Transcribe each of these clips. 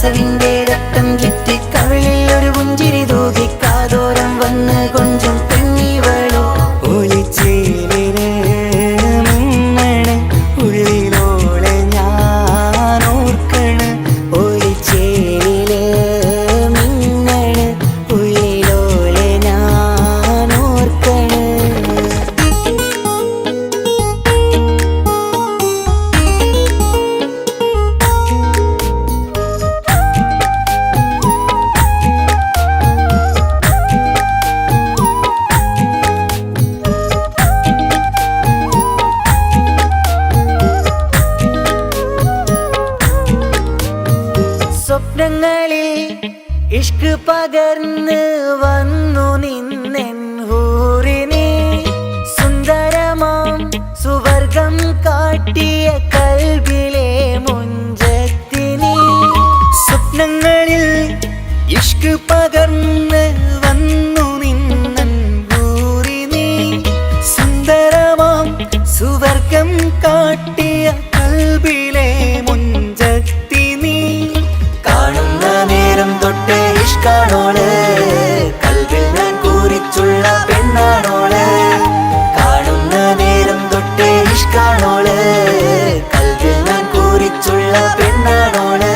കസവിന്റെ രക്തം ചുറ്റി കവിളിൽ ഒരു പുഞ്ചിരി തൂകി കാതോരം വന്ന് കൊഞ്ചും പെണ്ണിവളോ ഒളിച്ചേലിന് മിന്നണ് ഉള്ളിലോളെ ഞാൻ ഓർക്കണ് ഒളിച്ചേലില് മിന്നണ് ഉള്ളിലോളെ ഞാൻ ഓർക്കണ് സ്വപ്നങ്ങളിൽ ഇഷ്ക് പകർന്ന് വന്നു നിന്നെൻ ഹൂറിനെ സുന്ദരമാം സുവർഗം കാട്ടിയ കൽബിലെ മുഞ്ചത്തിനെ സ്വപ്നങ്ങളിൽ ഇഷ്ക് പകർന്ന് വന്നു നിന്നെൻ ഹൂറിനെ സുന്ദരമാം സുവർഗം കാട്ടിയ കൽബിലെ മുഞ്ചത്തിനെ കാണുന്ന നേരം തൊട്ടേ ഇഷ്കാണോള് കൽവിൽ ഞാൻ കൂറിച്ചുള്ള പെണ്ണാണോള് കാണുന്ന നേരം തൊട്ടേ ഇഷ്കാണോള് കൽവിൽ ഞാൻ കൂറിച്ചുള്ള പെണ്ണാണോള്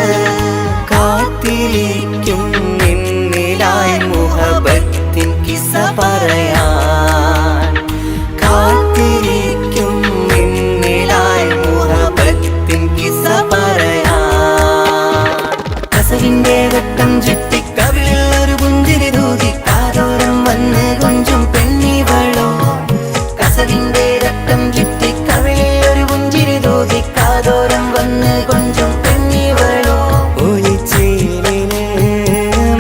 കാത്തിരിക്കും നിന്നിലായി മുഹബത്തിൻ കിസ്സ പറയാൻ കാത്തിരിക്കും നിന്നിലായി മുഹബത്തിൻ കിസ്സ പറയാൻ കസവിന്റെ രക്തം ചുറ്റി കവിളിൽ ഒരു പുഞ്ചിരി തൂകി കാതോരം വന്ന് കൊഞ്ചും പെണ്ണിവളോ കസവിന്റെ രക്തം ചുറ്റി കവിളിൽ ഒരു പുഞ്ചിരി തൂകി കാതോരം വന്ന് കൊഞ്ചും പെണ്ണിവളോ ഒളിച്ചേലിന്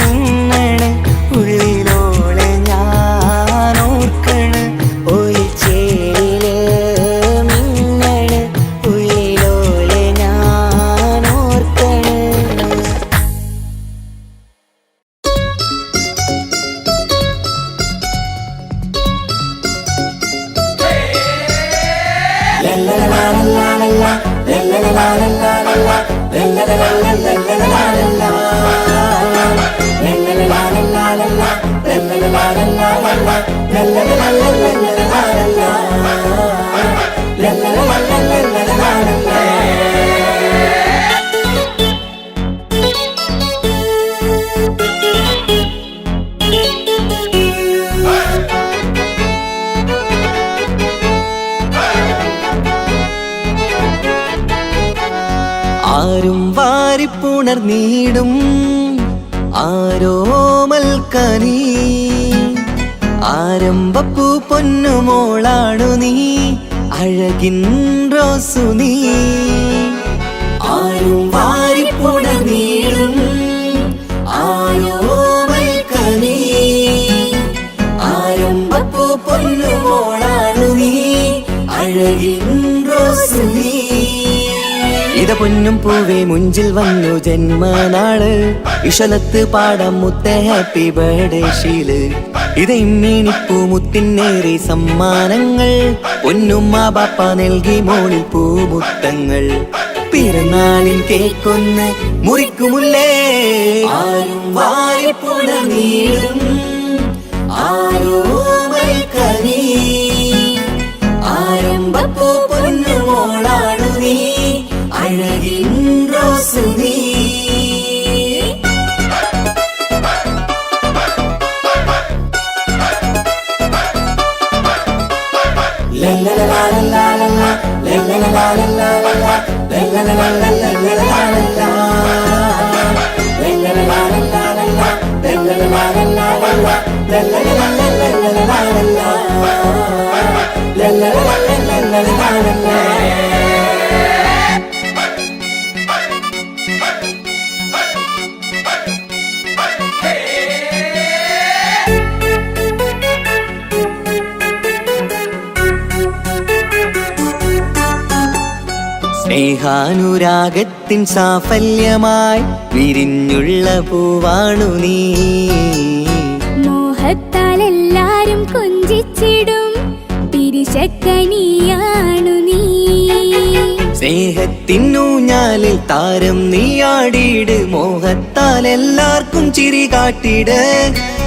മിന്നണ് ഉള്ളിലോളെ ഞാൻ ഓർക്കണ് ഒളിച്ചേലില് മിന്നണ് ഉള്ളിലോളെ ഞാൻ ഓർക്കണ് ആരും വാരിപ്പുണർന്നീടും ആരോമൽ കനി ആരംഭപ്പൂ പൊന്നുമോളാണു നീ അഴകിൻ റോസു നീ ആരും വാരിപ്പുണർന്നീടും ആരോമൽ കനി ആരംഭപ്പൂ പൊന്നുമോളാണു നീ അഴകിൻ റോസു നീ ഇത പൊന്നും പൂവേ മുഞ്ചിൽ വന്നു ജന്മനാള് ഇഷലത്ത് പാടാം മുത്ത ഹാപ്പി ബർത്ത്ഡേ ഷീല് ഇത് ഇമ്മീണിപ്പൂ മുത്തിനേറെ സമ്മാനങ്ങൾ പൊന്നുമ്മ ബാപ്പ നൽകി മോളിൽ പൂമുത്തങ്ങൾ പിറന്നാളിൻ കേക്കൊന്ന് മുറിക്കുമുല്ലേ ആരും വാരിപ്പുണർന്നീടും ആരോമൽ കനി ആരംഭപ്പൂ പൊന്നുമോളാണു നീ അഴകിൻ റോസു നീ സ്നേഹാനുരാഗത്തിൻ സാഫല്യമായി വിരിഞ്ഞുള്ള പൂവാണു നീ മോഹത്താൽ എല്ലാരും കൊഞ്ചിച്ചിടും പിരിശക്കനിയാണു നീ സ്നേഹത്തിനൂഞ്ഞാലിൽ താരം നീയാടിയിട് മോഹത്താൽ എല്ലാവർക്കും ചിരി കാട്ടിട്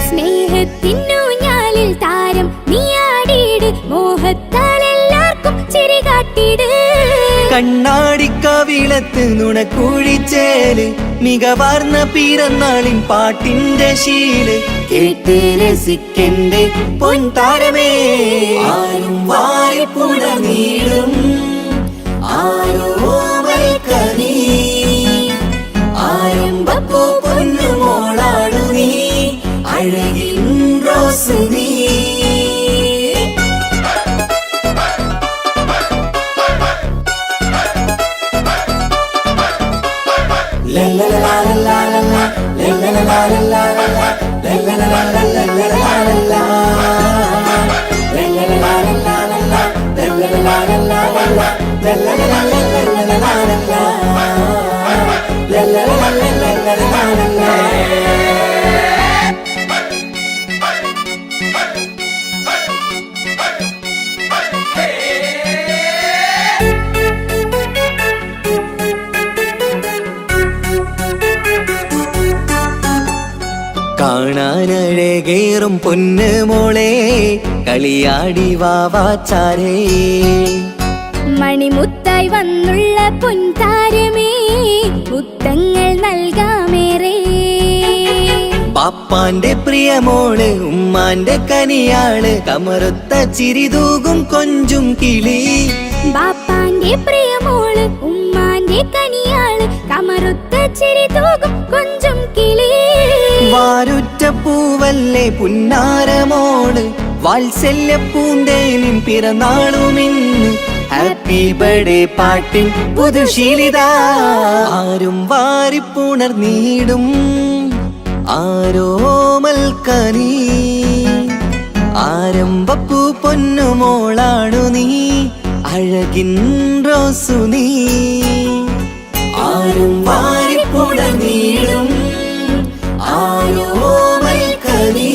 സ്നേഹത്തിനൂഞ്ഞാലിൽ താരം നീയാടിയിട് മോഹത്താൽ എല്ലാവർക്കും ചിരി കാട്ടിട് കണ്ണാടിക്കവിളത്ത് നുണക്കുഴിച്ചേല് മികവാർന്ന പിറന്നാളിൻ പാട്ടിന്റെ ശീല് കേട്ട് രസിക്കന്റെ പൊൻതാരമേ ആരും വായ്പുട നീളും ആരോമൽക്കനീ ആരംഭപ്പൂ പൊന്നുമോളാണു നീ അഴകിൻ റോസ് നീ കാണാനഴകേറും പൊന്ന് മോളെ കളിയാടി വാവാച്ചാരേ മണിമുത്തായി വന്നുള്ള പൊൻതാരമേ മുത്തങ്ങൾ നൽകാമേറെ പാപ്പാന്റെ പ്രിയമോള് ഉമ്മാന്റെ കനിയാള് കമറുത്ത ചിരിതൂകും കൊഞ്ചും കിളി ബാപ്പാന്റെ പ്രിയമോള് ഉമ്മാന്റെ കനിയാള് കമറുത്ത ചിരി തൂകും കൊഞ്ചും കിളി വാരുറ്റ പൂവല്ലേ പുന്നാരമോള് വാത്സല്യ പൂന്തേനിൻ പിറന്നാളുമിന്ന് ഹാപ്പി ബർത്ത്ഡേ പാട്ടിൻ പുതുശീലിത ആരും വാരിപ്പുണർന്നീടും ആരോമൽക്കനീ ആരംഭപ്പൂ പൊന്നുമോളാണു നീ അഴകിൻ റോസു നീ ആരും വാരിപ്പുണർന്നീടും ആരോമൽക്കനീ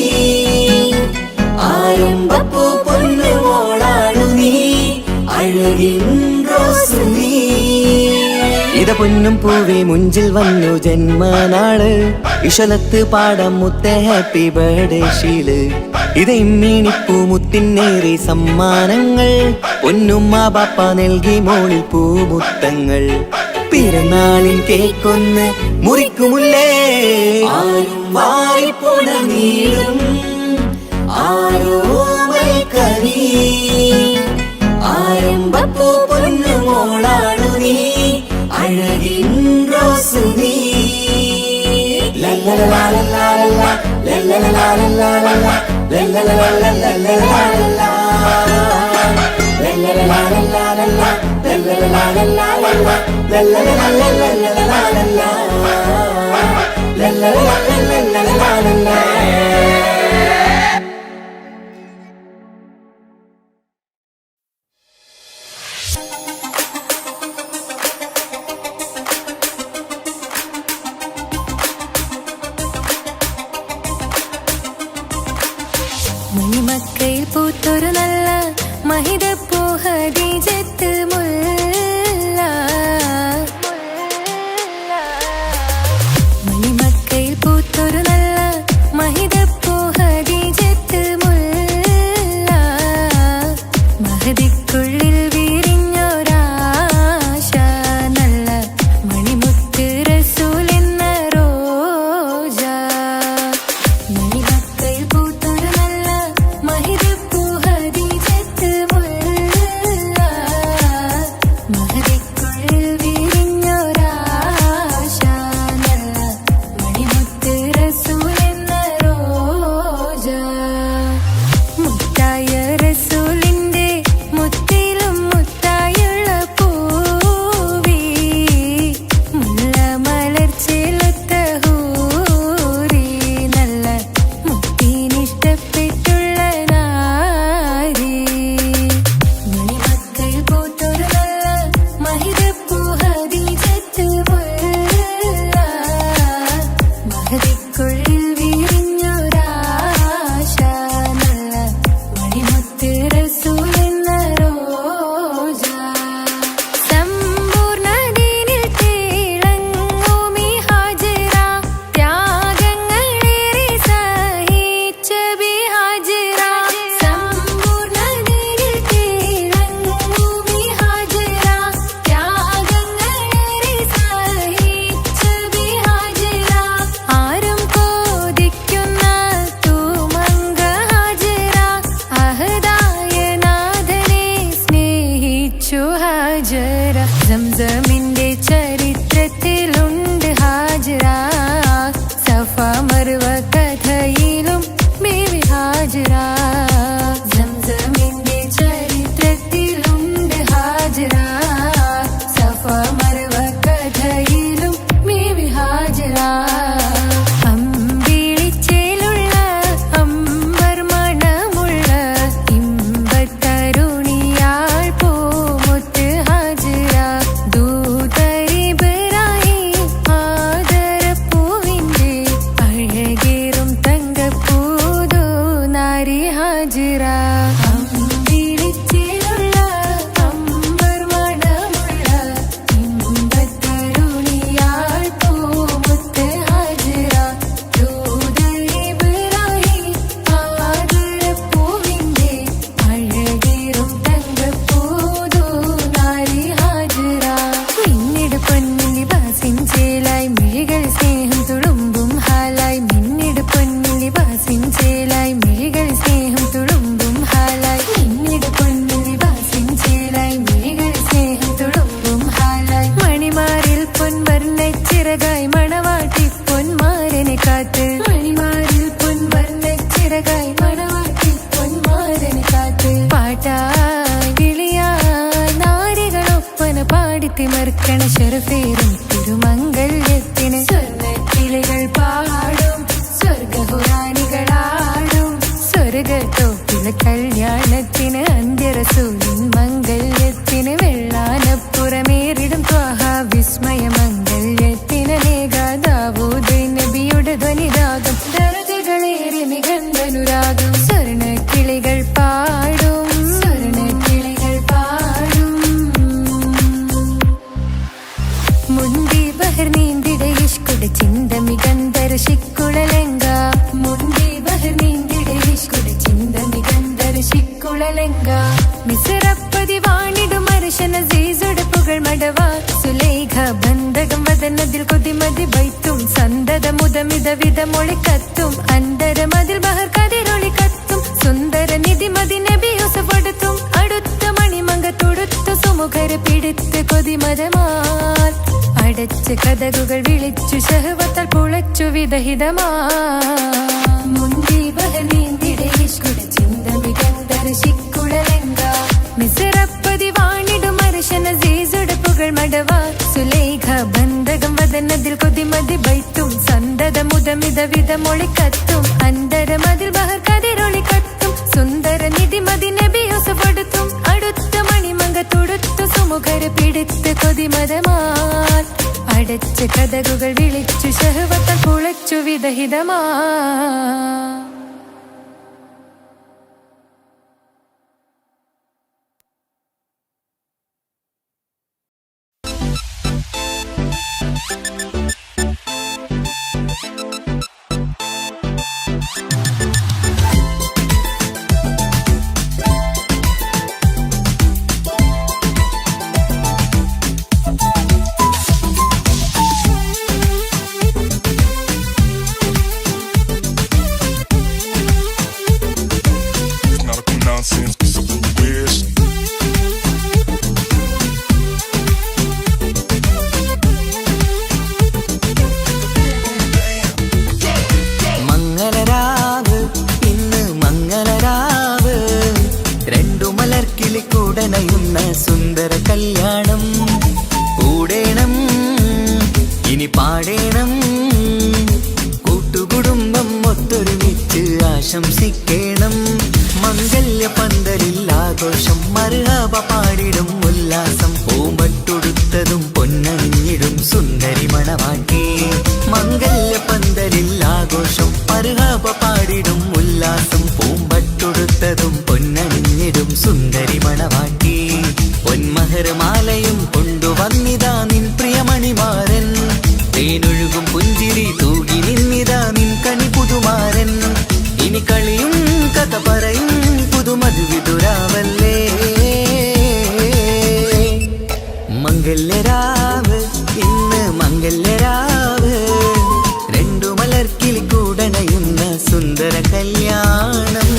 ആരംഭപ്പൂ പൊന്നുമോളാണു നീ അഴകിൻ റോസ് നീ ഇത പൊന്നും പൂവേ മുഞ്ചിൽ വന്നു ജന്മനാള് ഇഷലത്ത് പാടം മുത്ത ഹാപ്പി ബർത്ത്ഡേ ശീല് ഇത് ഇമ്മീണിപ്പൂ മുത്തിനേറി സമ്മാനങ്ങൾ പൊന്നുമ്മ ബാപ്പ നൽകി മോളിൽ പൂമുത്തങ്ങൾ പിറന്നാളിൽ കേക്കൊന്ന് മുറിക്കുമുല്ലേ ആരും വായ്പുണർന്നീടും ആരോമൽക്കനീ ആരംഭപ്പൂ പൊന്നുമോളാണു നീ അഴകിൻ റോസ് നീ ലല്ലലലാലലാലല ലല്ലലലാലലാലല ലല്ലലലാലലാലല ലല്ലലലാലലാലല ലല്ലലലാലലാലല ലല്ലലലാലലാലല ലല്ലലലാലലാലല മണിമക്കയിൽ പൂത്തൊരു നല്ല മഹിതപ്പൂ ഖദീജത്ത് മുല്ല മണിമക്കയിൽ പൂത്തൊരു നല്ല മഹിതപ്പൂ ഖദീജത്ത് മുല്ല മഹദിക്കുള്ളിൽ വിരിഞ്ഞൊരാശ നല്ല മണിമുത്ത് റസൂൽ എന്ന റോജ മണിമക്കയിൽ പൂത്തൊരു നല്ല മഹിതപ്പൂ ഖദീജത്ത് മുല്ല കല്യാണത്തിന് അന്ത്യറസൂലിൻ മംഗല്യത്തിന് വെള്ളാനപ്പുറമേറിടും ത്വാഹ വിസ്മയ മംഗല്യത്തിന് ദാവൂദ് നബിയുടെ ധ്വനിരാഗം ദരജകളേറി നിഗന്ധനുരാഗം സ്വർണക്കിളികൾ പാടും സ്വർണക്കിളികൾ പാടും മുണ്ടി ബഹർ നീന്തിട ഇഷ്കുട ചിന്ത മികന്ധര ശിക്കുളലങ്ക മുണ്ടി ബഹർ നീന്തിട ഇഷ്കുട ചിന്ത മികന്ധര ശിക്കുളലങ്ക മിസറപ്പതി വാണിടും അർശന സീസുടെ പുകൾ മടവാ സുലേഖ ബന്ധകം വദനതിൽ കൊതിമതി ബൈത്തും സന്തത മുതമിത വിധമൊളി കത്തും അന്തരമതിൽ ബഹർ കതിരൊളി കത്തും സുന്ദര നിധിമതി നബി യൂസഫെടുത്തും അടുത്ത മണിമങ്ക തൊടുത്ത സുമുഖരെ പിടിത്ത് കൊതിമതമാൽ അടച്ച കഥകുകൾ വിളിച്ചു ശഹവത്താൽ പുളച്ചു വിദഹിതമാ മുന്തി ബഹർ നീന്തിടെ ഇഷ്കുട ചിന്ത മികന്ധര ശിക്കുളലങ്ക മിസറപ്പതി വാണിടും അർശന സീസുടെ പുകൾ മടവാ സുലേഖ ബന്ധകം വദനതിൽ കൊതിമതി ബൈത്തും സന്തത മുതമിത വിധമൊളി കത്തും അന്തരമതിൽ ബഹർ കതിരൊളി കത്തും സുന്ദര നിധിമതി നബി യൂസഫെടുത്തും അടുത്ത മണിമങ്ക തൊടുത്തു സുമുഖരെ പിടിത്ത് കൊതിമതമാൽ അടച്ച കഥകുകൾ വിളിച്ചു ശഹവത്താൽ പുളച്ചു വിദഹിതമാ സുന്ദര കല്യാണം കൂടേണം ഇനി പാടേണം കൂട്ടുകുടുംബം ഒത്തൊരുമിച്ച് ആശംസിക്കേണം മംഗല്യ പന്തലിൽ ആഘോഷം മർഹബ പാടിടും ഉല്ലാസം പൂമ്പട്ടൊടുത്തതും പൊന്നണിഞ്ഞിടും സുന്ദരി മണവാട്ടി മംഗല്യ പന്തലിൽ ആഘോഷം മർഹബ പാടിടും ഉല്ലാസം പൂമ്പട്ടൊടുത്തതും പൊന്നണിഞ്ഞിടും സുന്ദരി മണവാട്ടി പൊന്മഹർമാലയും കൊണ്ടുവന്നിതാ നിൻ പ്രിയമണിമാരൻ തേനൊഴുകും പുഞ്ചിരി തൂകി നിന്നിതാ നിൻ കണി പുതുമാരൻ ഇനി കളിയും കഥ പറയും പുതുമധുവിതുരാവല്ലേ മംഗല്യരാവ് ഇന്ന് മംഗല്യരാവ് രണ്ടു മലർക്കിളി കൂടണയുന്ന സുന്ദര കല്യാണം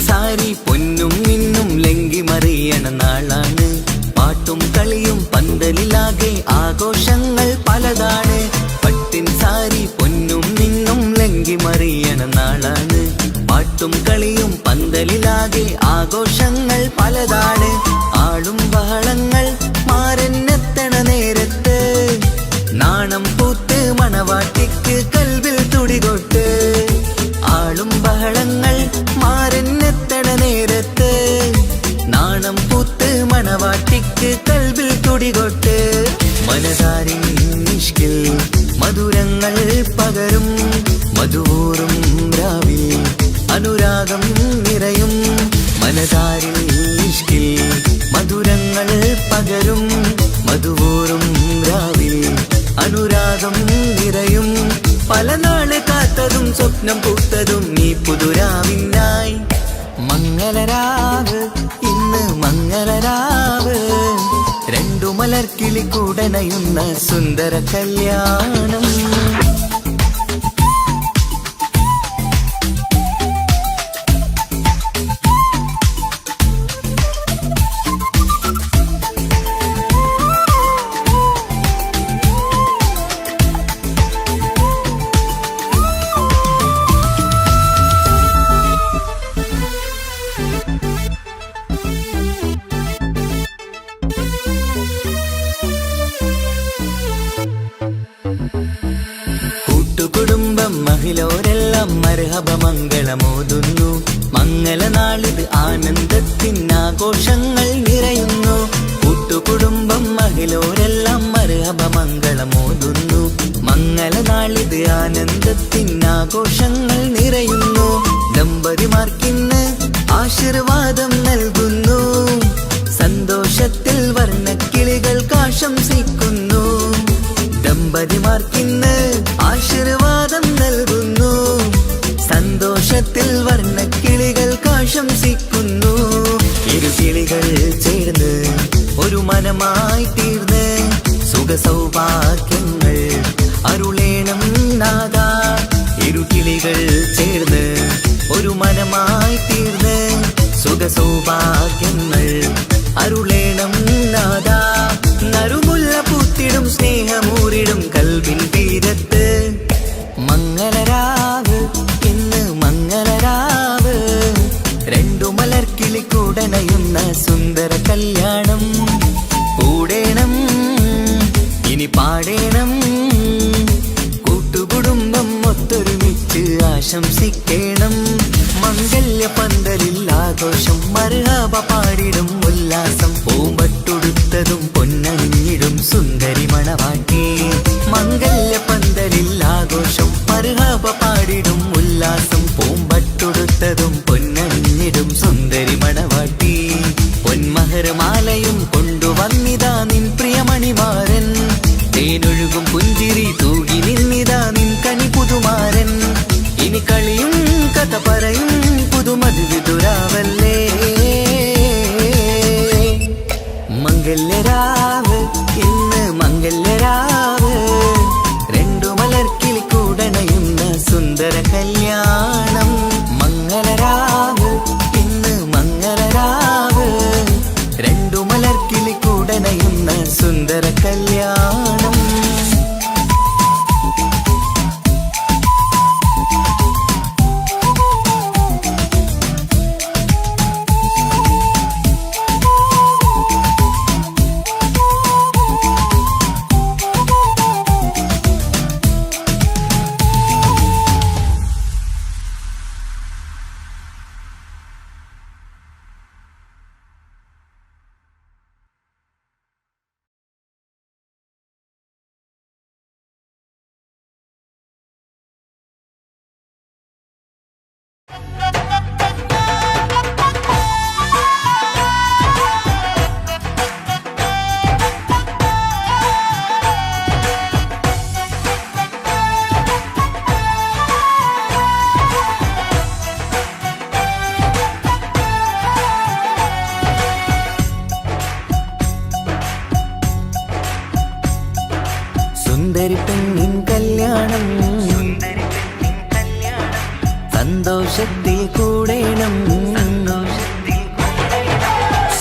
സാരി പൊന്നും മിന്നും ലങ്കി മറിയണ നാളാണ് പാട്ടും കളിയും പന്തലിലാകെ ആഘോഷങ്ങൾ പലതാണ് പട്ടിൻ സാരി പൊന്നും മിന്നും ലങ്കി മറിയണ നാളാണ് പാട്ടും കളിയും പന്തലിലാകെ ആഘോഷങ്ങൾ പലതാണ് ആളും ബഹളങ്ങൾ മാരന്നെത്തണ നേരത്ത് നാണം പൂത്ത് മണവാട്ടിക്ക് കൽവിൽ തുടികൊട്ട് ആളും ബഹളങ്ങൾ മാരന്നെത്തണ നേരത്ത് നാണം പൂത്ത് മണവാട്ടിക്ക് കൽവിൽ തുടികൊട്ട് മനതാരിൻ നിഷ്കിൽ മധുരങ്ങൾ പകരും മധുവൂറും രാവിൽ അനുരാഗം നിറയും മനതാരിൽ നിഷ്കിൽ മധുരങ്ങൾ പകരും മധുവൂറും രാവിൽ അനുരാഗം നിറയും പല നാള് കാത്തതും സ്വപ്നം പൂത്തതും നീ പുതുരാവിനായി മംഗളരാവ് ഇന്ന് മംഗളരാവ് രണ്ടു മലർക്കിളി കൂടണയുന്ന സുന്ദര കല്യാണം മഹിലോരെല്ലാം മർഹബ മംഗളമോതുന്നു. മംഗളനാളിത് ആനന്ദത്തിനാഘോഷങ്ങൾ നിറയുന്നു. കൂട്ടുകുടുംബം മഹിലോരെല്ലാം മർഹബ മംഗളമോതുന്നു. മംഗളനാളിത് ആനന്ദത്തിനാഘോഷങ്ങൾ നിറയുന്നു. ദമ്പതിമാർക്കിന്ന് ആശീർവാദം നൽകുന്നു. സന്തോഷത്തിൽ വർണ്ണക്കിളികൾ ആശംസിക്കുന്നു. ദമ്പതിമാർക്കിന്ന് ആശീർവാദം നൽകുന്നു. സന്തോഷത്തിൽ വർണ്ണക്കിളികൾ ആശംസിക്കുന്നു. ഇരുകിളികൾ ചേർന്ന് ഒരു മനമായി തീർന്ന് സുഖസൗഭാഗ്യങ്ങൾ അരുളേണം നാഥ. ഇരുകിളികൾ ചേർന്ന് ഒരു മനമായി തീർന്ന് സുഖസൗഭാഗ്യങ്ങൾ അരുളേണം നാഥ. നറുമുല്ല പൂത്തിടും സ്നേഹമൂരിടും കൽവിൻ തീരത്ത് മംഗളരാവ് ഇന്ന് മംഗളരാവ്. രണ്ടു മലർക്കിളി കൂടണയുന്ന സുന്ദര കല്യാണം കൂടേണം ഇനി പാടേണം. കൂട്ടുകുടുംബം ഒത്തൊരുമിച്ച് ആശംസിക്കേണം. മംഗല്യ പന്തലിൽ ആഘോഷം മർഹബ പാടിടും ഉല്ലാസം. പൂമ്പട്ടുടുത്തതും പൊന്നണിഞ്ഞിടും സുന്ദരി മണവാട്ടി. മംഗല്യ പന്തലിൽ ആഘോഷം മർഹബ പാടിടും ഉല്ലാസം. പൂമ്പട്ടുടുത്തതും പൊന്നണിഞ്ഞിടും സുന്ദരി മണവാട്ടി. പൊന്മഹർമാലയും കൊണ്ടുവന്നിതാ നിൻ പ്രിയമണിമാരൻ. തേനൊഴുകും പുഞ്ചിരി തൂകി നിന്നിതാ നിൻ കനി പുതുമാരൻ. ഇനി കളിയും കഥ പറയും പുതുമധുവിതുരാവല്ലേ. മംഗല്യരാവ് ഇന്ന് മംഗല്യരാവ്. രണ്ടു മലർക്കിളി കൂടണയുന്ന സുന്ദര കല്യാണം. മംഗളരാവ് ഇന്ന് മംഗളരാവ്. രണ്ടു മലർക്കിളി കൂടണയുന്ന സുന്ദര കല്യാണം. സുന്ദരി പെണ്ണിൻ കല്യാണം സന്തോഷത്തിൽ കൂടേണം.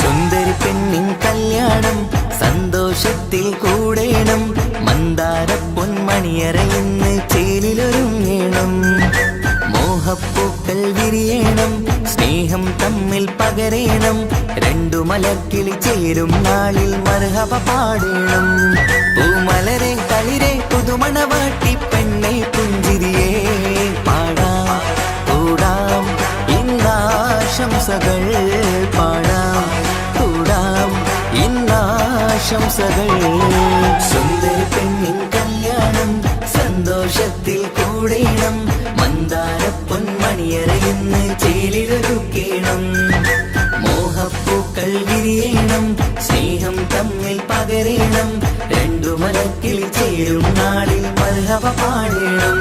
സുന്ദരി പെണ്ണിൻ കല്യാണം സന്തോഷത്തിൽ കൂടേണം. മന്ദാര പൊന്മണിയറയിന്ന് ചേലിലൊരുങ്ങേണം. മോഹപ്പൂക്കൾ വിരിയണം. സ്നേഹം തമ്മിൽ പകരേണം. രണ്ടു മലർക്കിളി ചേരും നാളിൽ മർഹബ പാടേണം. പൂമലരെ കളിരെ പുതുമണവാട്ടി പെണ്ണെ പുഞ്ചിരിയേ പാടാം കൂടാം ഇന്നാശംസകൾ പാടാം കൂടാം ഇന്നാശംസകൾ. സുന്ദരി പെണ്ണിൻ കല്യാണം സന്തോഷത്തിൽ കൂടേണം. മന്ദാര പൊന്മണിയറയിന്ന് ചേലിലൊരുക്കേണം. മോഹപ്പൂക്കൾ വിരിയണം. സ്നേഹം തമ്മിൽ പകരേണം. രണ്ടു മലർക്കിളി ചേരും നാളിൽ മർഹബ പാടേണം.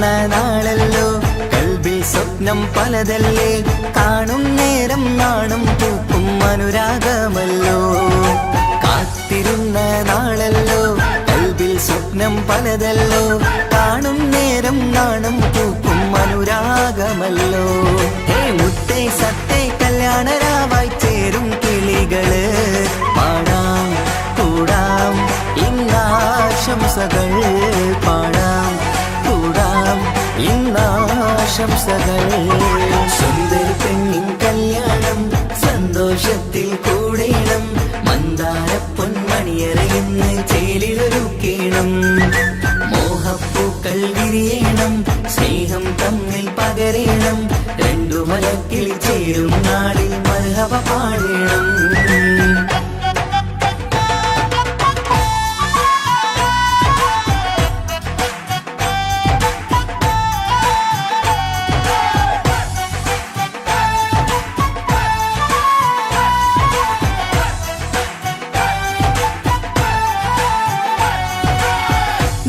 നാളല്ലോ കൽബിൽ സ്വപ്നം പലതല്ലേ കാണും നേരം നാണം പൂക്കും അനുരാഗമല്ലോ കാത്തിരുന്ന നാളല്ലോ കൽബിൽ സ്വപ്നം പലതല്ലോ കാണും നേരം നാണം പൂക്കും അനുരാഗമല്ലോ ഹേ മുത്തേ സത്തേ കല്യാണരാവായി ചേരും കിളികള് പാടാം കൂടാം ഇന്നാശംസകൾ പാടാം കൂടാം ഇന്നാശംസകൾ സുന്ദര പെണ്ണിൻ കല്യാണം സന്തോഷത്തിൽ കൂടേണം മന്ദാര പൊന്മണിയറയിന്ന് ചേലിലൊരുക്കേണം മോഹപ്പൂക്കൾ വിരിയണം സ്നേഹം തമ്മിൽ പകരേണം രണ്ടു മലക്കിൽ ചേരും നാളിൽ മർഹബ പാടേണം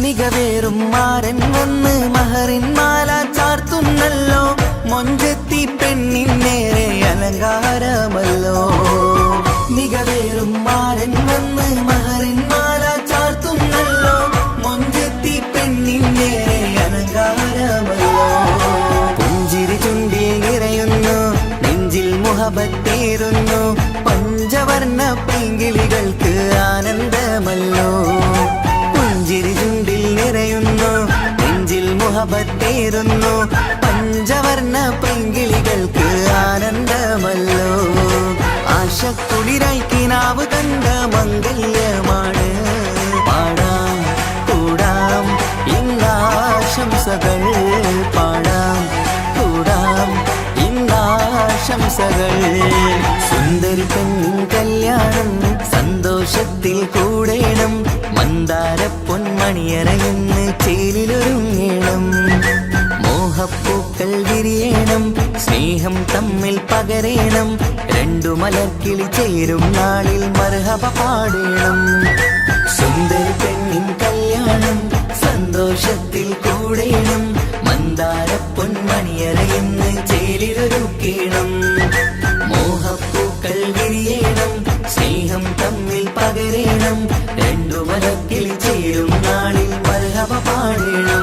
മികവേറും മാരൻ വന്ന് മഹറിൻ മാല ചാർത്തുന്നല്ലോ മൊഞ്ചെത്തി പെണ്ണിൻ നേരെ അലങ്കാരമല്ലോ മികവേറും മാരൻ വന്ന് മഹറിൻ മാല ചാർത്തുന്നല്ലോ മൊഞ്ചെത്തി പെണ്ണിൻ നേരെ അലങ്കാരമല്ലോ പുഞ്ചിരി ചുണ്ടിൽ നിറയുന്നു നെഞ്ചിൽ മുഹബത്തേറുന്നു പഞ്ചവർണ്ണ പൈങ്കിളികൾക്ക് ആനന്ദമല്ലോ പുഞ്ചിരി ചുണ്ടിൽ നിറയുന്നു നെഞ്ചിൽ മുഹബത്തേറുന്നു പഞ്ചവർണ്ണ പൈങ്കിളികൾക്ക് ആനന്ദമല്ലോ ആശക്കുളിരായി കിനാവ് കണ്ട മംഗല്യമാണ് പാടാം കൂടാം ഇന്നാശംസകൾ പാടാം കൂടാം ഇന്നാശംസകൾ സുന്ദരി പെണ്ണിൻ കല്യാണം സന്തോഷത്തിൽ കൂടേണം മന്ദാര പൊന്മണിയറയിന്ന് ചേലിലൊരുങ്ങേണം മോഹപ്പൂക്കൾ വിരിയണം സ്നേഹം തമ്മിൽ പകരേണം രണ്ടു മലർക്കിളി ചേരും നാളിൽ മർഹബ പാടേണം സുന്ദര പെണ്ണിൻ കല്യാണം സന്തോഷത്തിൽ കൂടേണം മന്ദാര പൊന്മണിയറയിന്ന് ചേലിലൊരുക്കേണം മോഹപ്പൂക്കൾ വിരിയണം സ്നേഹം തമ്മിൽ പകരേണം രണ്ടു മലക്കിൽ ചേരും നാളിൽ മർഹബ പാടേണം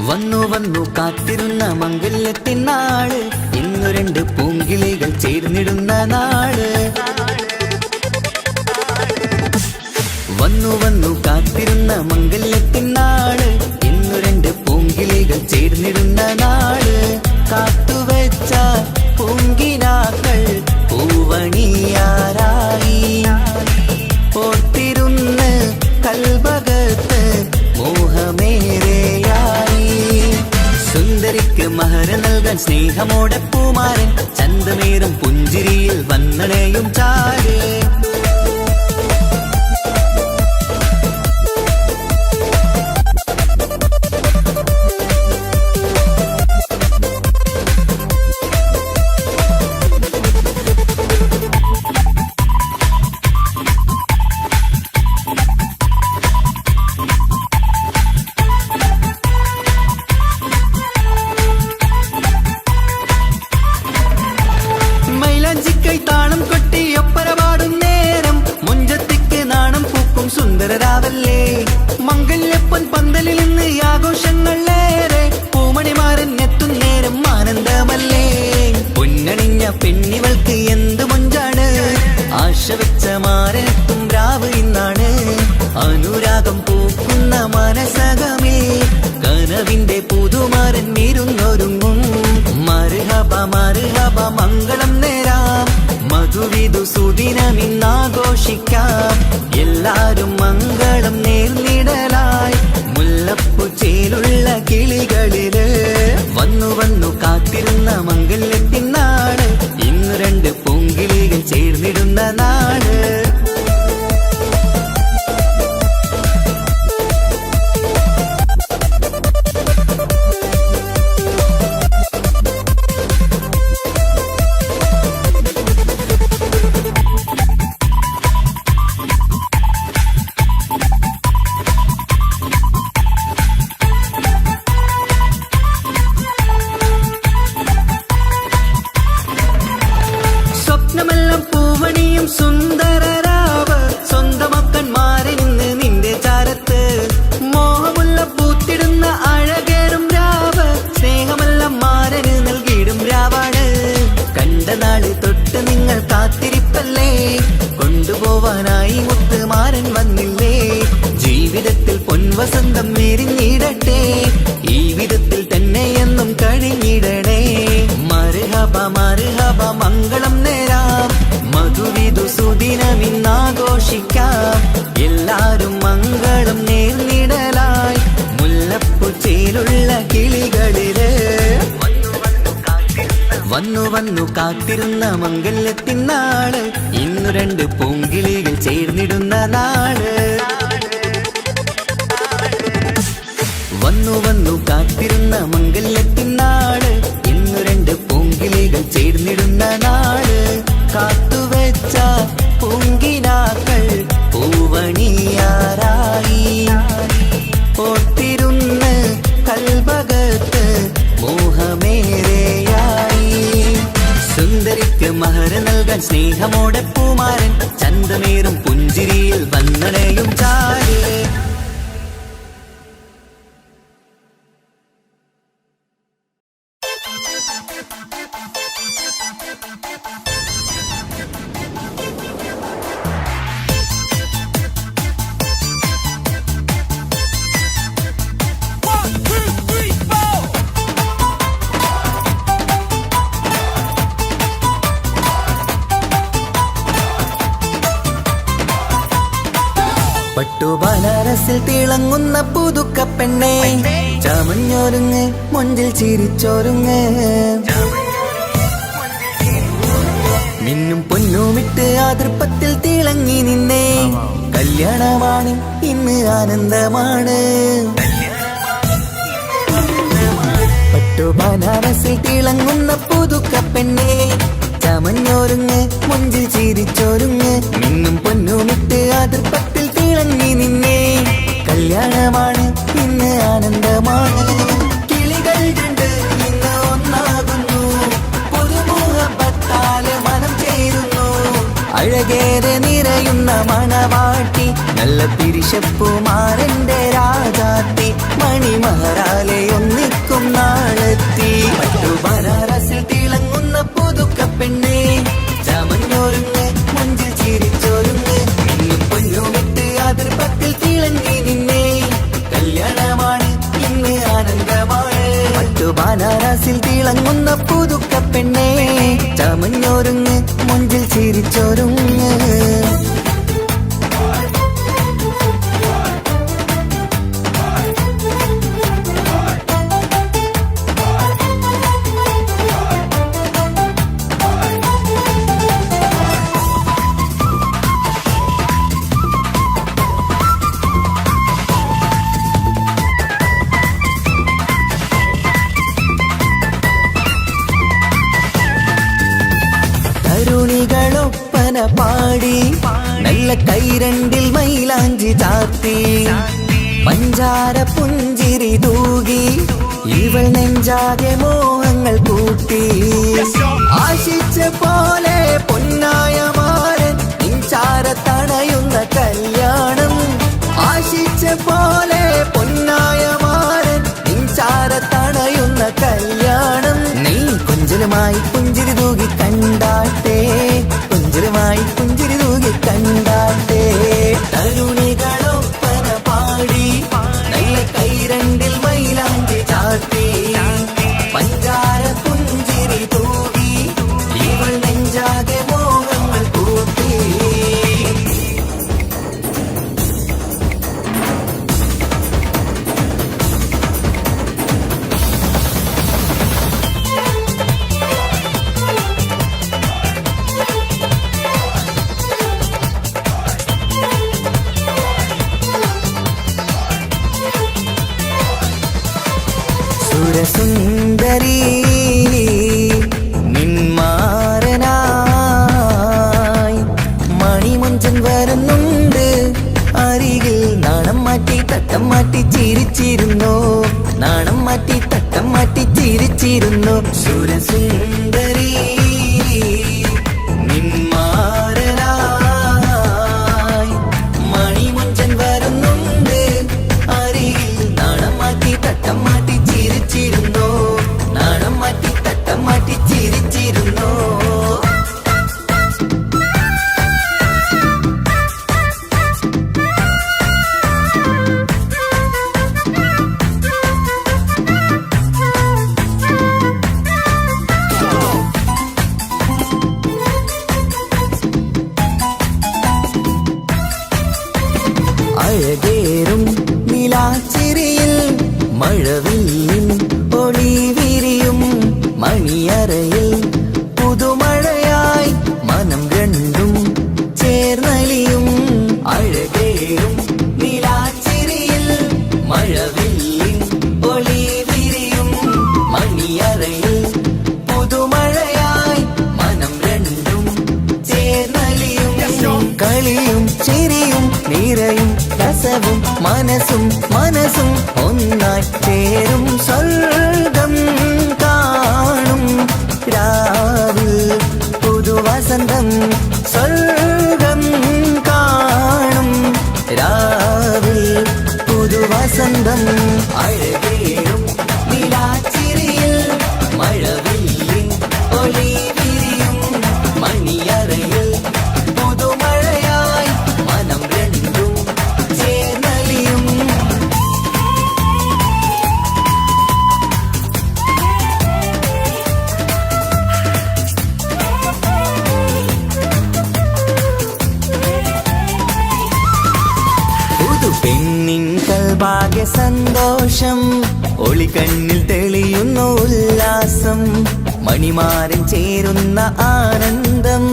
വന്നു വന്നു കാത്തിരുന്ന മംഗല്യത്തിൻ നാള് ഇന്നു രണ്ട് പൂങ്കിളികൾ ചേർന്നിടുന്ന നാള് വന്നു വന്നു കാത്തിരുന്ന മംഗല്യത്തിൻ നാള് ഇന്നു രണ്ട് പൂങ്കിളികൾ ചേർന്നിടുന്ന നാള് കാത്തുവെച്ച പൂങ്കിനാക്കൾ പൂവണിയാരായി ഓർത്തിരുന്ന് കൽബകത്ത് മോഹമേറെയായി സുന്ദരിക്ക് മഹർ നൽകാൻ സ്നേഹമോടെ പൂമാരൻ ചന്തമേറും പുഞ്ചിരിയിൽ വന്നണയും ചാട് സുന്ദരരാവല്ലേ മംഗല്യപ്പൻ പന്തലിൽ നിന്ന് ആഘോഷങ്ങളേറെ പൂമണിമാരൻ എത്തുന്നേരം ആനന്ദമല്ലേ പൊന്നണിഞ്ഞ പെണ്ണിവൾക്ക് എന്ത് മൊഞ്ചാണ് ആശ വെച്ച മാരനെത്തും രാവ് ഇന്നാണ് അനുരാഗം പൂക്കുന്ന മനസകമേ കന നിലവിന്റെ പുതുമാരൻ വീരുന്നൊരുങ്ങും. മർഹബ മർഹബ മംഗളം നേരാം, മധുവിധു സുദിനമിന്നാഘോഷിക്കാം. എല്ലാരും മംഗളം നേർന്നിടലായി മുല്ലപ്പുച്ചയിലുള്ള കിളികളില് വന്നു വന്നു കാത്തിരുന്ന മംഗല്യത്തിൻ നാട്. ഇന്ന് രണ്ട് പൂങ്കിളികൾ ചേർന്നിടുന്ന നാട്. സ്വപ്നമെല്ലാം പൂവണിയും സുന്ദരരാവ്, സ്വന്തമക്കന്മാരിന്ന് നിന്റെ ചാരത്ത്. മോഹമുള്ള പൂത്തിടുന്ന അഴകേറും രാവ്, സ്നേഹമെല്ലാം മാരന് നൽകിയിടും രാവാണ്. കണ്ട നാള് തൊട്ട് നിങ്ങൾ കാത്തിരിപ്പല്ലേ, കൊണ്ടുപോവാനായി മുത്തുമാരൻ വന്നില്ലേ. ജീവിതത്തിൽ പൊൻവസന്തം വിരിഞ്ഞിടട്ടെ, ഈ വിധത്തിൽ തന്നെ എന്നും കഴിഞ്ഞിടണേ. മർഹബ മർഹബ മംഗളം നേരാം, മധുവിധു സുദിനമിന്നാഘോഷിക്കാം. എല്ലാരും മംഗളം നേർന്നിടലായി മുല്ലപ്പുച്ചയിലുള്ള കിളികളില് വന്നു വന്നു കാത്തിരുന്ന മംഗല്യത്തിൻ നാള്. ഇന്നു രണ്ട് പൂങ്കിളികൾ ചേർന്നിടുന്ന നാള്. വന്നു വന്നു കാത്തിരുന്ന മംഗല്യത്തിൻ നാട്. ഇന്നു രണ്ട് പൂങ്കിളികൾ ചേർന്നിടുന്ന നാട്. കാത്തുവെച്ച പൂങ്കിനാക്കൾ പൂവണിയാറായി, ഓർത്തിരുന്ന് കൽബകത്ത് മോഹമേറെയായി. സുന്ദരിക്ക് മഹർ നൽകാൻ സ്നേഹമോടെ പൂമാരൻ, ചന്തമേറും പുഞ്ചിരിയിൽ വന്നണയും ചാരി. പട്ടുബനാരസിൽ തിളങ്ങുന്ന പുതുക്കപ്പെണ്ണെ, ചമഞ്ഞൊരുങ്ങ് മൊഞ്ചിൽ ചിരിച്ചൊരുങ്ങ്. മിന്നും പൊന്നുമിട്ട് ആതൃപ്പത്തിൽ തിളങ്ങി നിന്നേ. കല്യാണമാണ് ഇന്ന് ആനന്ദമാണ്. പട്ടുബനാരസിൽ തിളങ്ങുന്ന പുതുക്കപ്പെണ്ണെ, ചമഞ്ഞൊരുങ്ങ് മൊഞ്ചിൽ ചിരിച്ചൊരുങ്ങ്. മിന്നും പൊന്നുമിട്ട് ആതൃപ്പത്തിൽ തിളങ്ങി നിന്നേ. കല്യാണമാണ് ഇന്ന് ആനന്ദമാണ്. കിളികൾ രണ്ട് ഇന്ന് ഒന്നാകുന്നു, പുതുമുഖത്താല് മനം ചേരുന്നു. അഴകേറെ നിറയുന്ന മണവാട്ടി, നല്ല തിരിശപ്പുമാരന്റെ രാജാത്തി. മണിമഹറാലെ ഒന്നിക്കും നാളെത്തി. പട്ടുബനാരസിൽ തിളങ്ങുന്ന പുതുക്കപ്പെണ്ണെ, ചമഞ്ഞൊരുങ്ങ് മൊഞ്ചിൽ ചിരിച്ചൊരുങ്ങ്. മിന്നും പൊന്നുമിട്ട് ആതൃപ്പത്തിൽ തിളങ്ങി നിന്നേ. കല്യാണമാണ് ഇന്ന് ആനന്ദമാണ്. പട്ടുബനാരസിൽ തിളങ്ങുന്ന പുതുക്കപ്പെണ്ണെ, ചമഞ്ഞൊരുങ്ങ് മൊഞ്ചിൽ ചിരിച്ചൊരുങ്ങ്. തരുണികളൊപ്പന പാടി, നല്ല കൈരണ്ടിൽ മൈലാഞ്ചി ചാർത്തി. പഞ്ചാര പുഞ്ചിരി തൂകി, ഇവൾ നെഞ്ചാകെ മോഹങ്ങൾ കൂട്ടി. ആശിച്ച പോലെ പൊന്നായ മാരൻ നിൻചാര തണയുന്ന കല്യാണം. ആശിച്ച പോലെ പൊന്നായ മാരൻ നിൻചാര തണയുന്ന കല്യാണം. നീ കൊഞ്ചലുമായി പുഞ്ചിരി തൂകി കണ്ടാട്ടെ, കൊഞ്ചലുമായി പുഞ്ചിരി തൂകി കണ്ടാട്ടെ. തരുണികളൊപ്പന പാടി, നല്ല കൈരണ്ടിൽ മൈലാഞ്ചി സുരസുന്ദരി നിന്മാരനായി മണിമുഞ്ചൻ വരുന്നുണ്ട് അരികിൽ. നാണം മാറ്റി തട്ടം മാറ്റി ചിരിച്ചിരുന്നു, നാണം മാറ്റി തട്ടം മാറ്റി ചിരിച്ചിരുന്നു. സുരസുന്ദരി നിന്മാരനായി മണിമുഞ്ചൻ വരുന്നുണ്ട് അരികിൽ. നാണം മാറ്റി തട്ടം മാറ്റി ചിരിച്ചിരുന്നു, നാണം മാറ്റി തട്ടം മാറ്റി ചിരിച്ചിരുന്നു. അഴകേറും നിലാച്ചിരിയിൽ മഴവില്ലിൻ ഒളി വിരിയും. മണിയറയിൽ പുതുമഴയായി മനം രണ്ടും ചേർന്നലിയും. അഴകേറും നിലാച്ചിരിയിൽ മഴവില്ലിൻ ഒളി വിരിയും. മണിയറയിൽ പുതുമഴയായി മനം രണ്ടും ചേർന്നലിയും. കളിയും ചിരിയും നിറയും രസവും മനസ്സും മനസ്സും ഒന്നായി ചേരും. സ്വർഗം കാണും രാവിൽ പുതുവസന്തം. സ്വർഗം കാണും രാവിൽ പുതുവസന്തം. അഴകേറും നിലാച്ചിരിയിൽ മഴവില്ലിൻ ഒളി വിരിയും. മണിയറയിൽ പുതുമഴയായി മനം രണ്ടും ചേർന്നലിയും. പുതു പെണ്ണിൻ കൽഭാഗ്യ സന്തോഷം, ഒളികണ്ണിൽ തെളിയുന്നു ഉല്ലാസം. മണിമാരൻ ചേരുന്ന ആനന്ദം,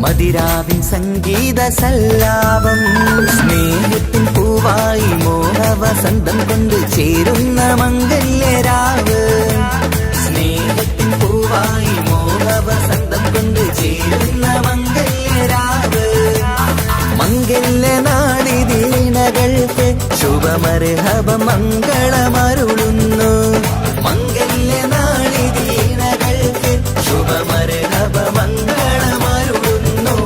മതിരാവിൻ സംഗീത സല്ലാപം. സ്നേഹത്തിൻ പൂവായി മോഹവസന്തം കൊണ്ട് ചേരുന്ന മംഗല്യരാവ്. സ്നേഹത്തിൻ പൂവായി മോഹവസന്തം കൊണ്ട് ചേരുന്ന മംഗല്യരാവ്. മംഗല്യനാളിതീണകൾക്ക് ശുഭമർഹബ മംഗളമരുളുന്നു. മംഗല്യനാളിതീണകൾക്ക് ശുഭമർഹബ മംഗളമരുളുന്നു.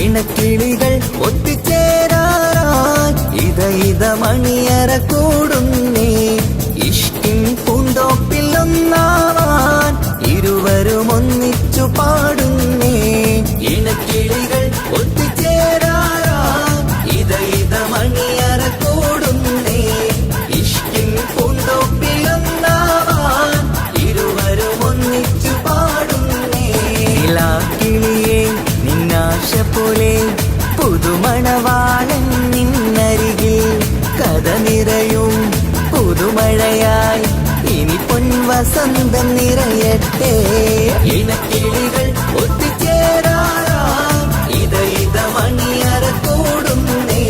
ഇണക്കിളികൾ ഒത്തുചേരാറായി ഇത മണിയറ കൂടുന്നേ. ഇഷ്കിൻ പൂന്തോപ്പിൽ ഒന്നാവാൻ ഇരുവരും ഒന്നിച്ചു പാടുന്നേ. ഇണക്കിളികൾ ഒത്തുചേരാറായി ഇത മണിയറ കൂടുന്നേ. ഇഷ്കിൻ പൂന്തോപ്പിൽ ഒന്നാവാൻ ഇരുവരും ഒന്നിച്ചു പാടുന്നേ. കിളിയേ നിന്നാശ പോലെ പുതുമണവാളൻ നിന്നരികിൽ. കഥ നിറയും പുതുമഴയായി ഇനി പൊൻവസന്തം നിറയട്ടെ. ഇണക്കിളികൾ ഒത്തുചേരാറായി ഇത മണിയറ കൂടുന്നേ.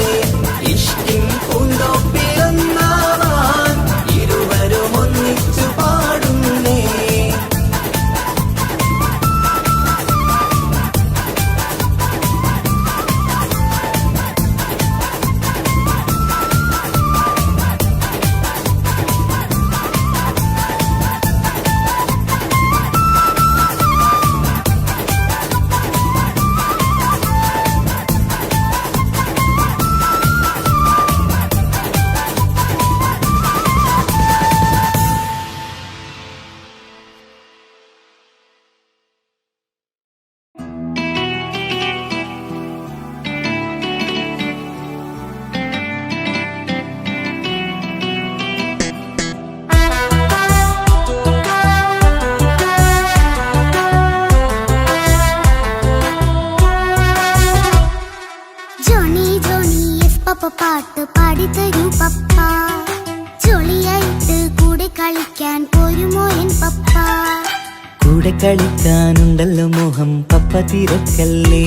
ഇഷ്കിൻ പൂന്തോപ്പിലൊന്നാവാൻ ഇരുവരും ഒന്നിച്ചു പാടുന്നേ. പാട്ട് പാടിത്തരൂ പപ്പ. ചൊളിയ കൂടെ കളിക്കാനുണ്ടല്ലോ മോഹം പപ്പ തിരക്കല്ലേ.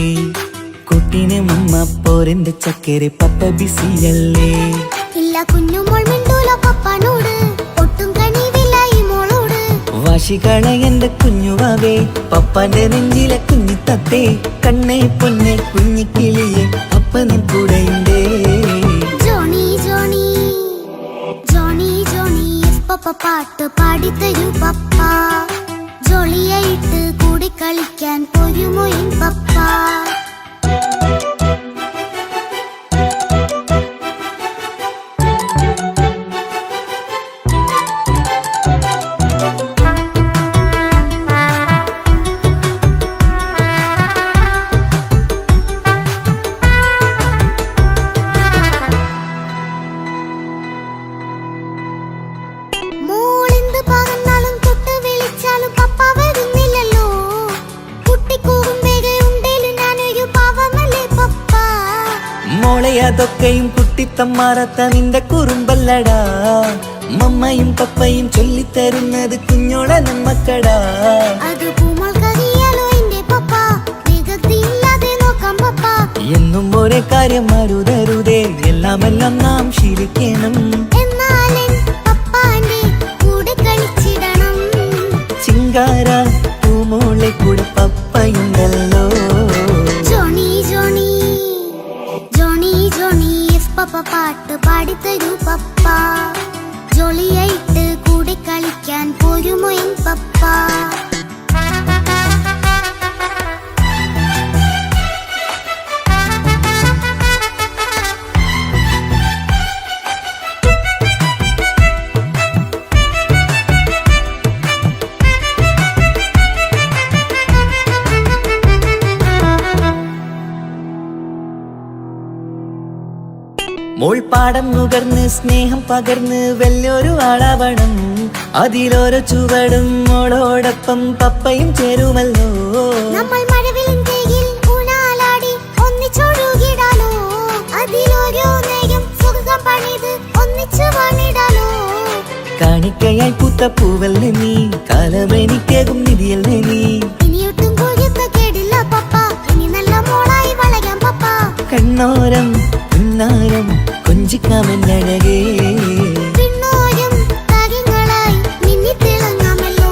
കുട്ടീനെ മമ്മ പോരെന്റെ ചക്കരെ പപ്പ ബിസിയല്ലേ. ഇല്ല കുഞ്ഞുമോൾ മിണ്ടൂല പപ്പനോട്, ഒട്ടും കനിവില്ല ഈ മോളോട്. വാശി കളയന്റെ കുഞ്ഞുവാവേ, പപ്പാന്റെ നെഞ്ചിലെ കുഞ്ഞിത്തത്തേ. കണ്ണേ പൊന്നെ കുഞ്ഞിക്കിളിയെ പപ്പനും കൂടെയുണ്ടേ. ജോണി ജോണി ജോണി ജോണി പപ്പ പാട്ട് പാടിത്തരൂ പപ്പ. ജോളിയായിട്ട് കൂടി കളിക്കാൻ ഒരു മൊയിൻ പപ്പ. മോളെ അതൊക്കെയും കുട്ടിത്തമ്മാറത്ത നിന്റെ കുറുമ്പല്ലടാ. മമ്മയും പപ്പയും ചൊല്ലിത്തരുന്നത് കുഞ്ഞോളെ നമ്മക്കടാ. എന്നും ഒരേ കാര്യം അരുതരുതേ, എല്ലാമെല്ലാം നാം ശീലിക്കണം. ചിങ്കാര പൂമോളെ കൂടെ പപ്പയുണ്ടല്ലോ. ജോണി ജോണി ജോണി ജോണി പപ്പ പാട്ട് പാടിത്തരൂ പപ്പ. ജോളിയായിട്ട് കൂടി കളിക്കാൻ പോരുമോ എൻ പപ്പ. മോൾ പാടം നുകർന്ന് സ്നേഹം പകർന്ന് വലിയൊരു ആളാവണം. അതിലോരോ ചുവടും മോളോടൊപ്പം പപ്പയും ചേരുമല്ലോ. നമ്മൾ മഴവിലും തേയിൽ ഊനാലാടി ഒന്നിച്ചൊഴുകിടാലോ. അതിലോരോ നേരം സുഖം പണിത് ഒന്നിച്ചു വാണിടാലോ. കാണിക്കയായി പൂത്ത പൂവല്ലേ നീ, കാലമെനിക്കേകും നിധിയല്ലേ നീ. ഇനിയൊട്ടും കുഴിത്ത കേടില്ല പപ്പ, ഇനി നല്ല മോളായി വളയാം പപ്പ. കണ്ണോരം പുന്നാരം കൊഞ്ചിക്കാമെന്നഴകേ. പിന്നോരം താരങ്ങളായി മിന്നിത്തിളങ്ങാമല്ലോ.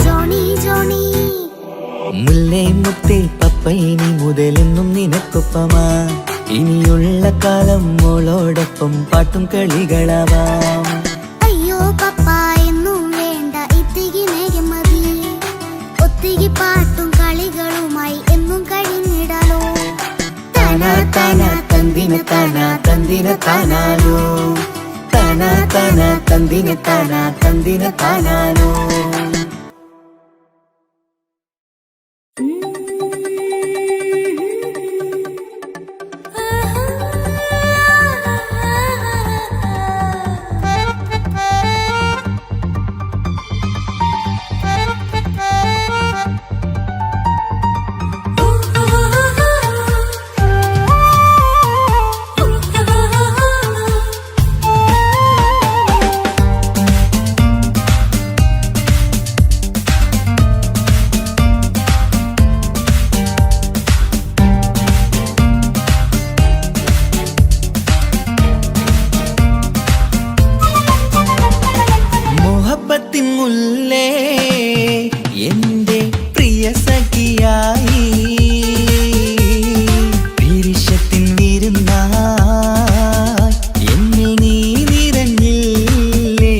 ജോണി ജോണി മുല്ലേ മുത്തേ പപ്പ ഇനി മുതലെന്നും നിനക്കൊപ്പമാ. ഇനിയുള്ള കാലം മോളോടൊപ്പം പാട്ടും കളികളാവാം. അയ്യോ പപ്പ എന്നും വേണ്ട ഇത്തിരി നേരം മതി. ഒത്തിരി പാട്ടും കളികളുമായി എന്നും കഴിഞ്ഞിടാലോ. താനാ താനാ തന്തിന താനാ തന്തിന താനാലോ. താനാ താനാ തന്തിന താനാ തന്തിന താനാലോ. മുല്ലേ എന്റെ പ്രിയ സഖിയായി പിരിശത്തിൻ വിരുന്നായി എന്നിൽ നീ നിറഞ്ഞില്ലേ.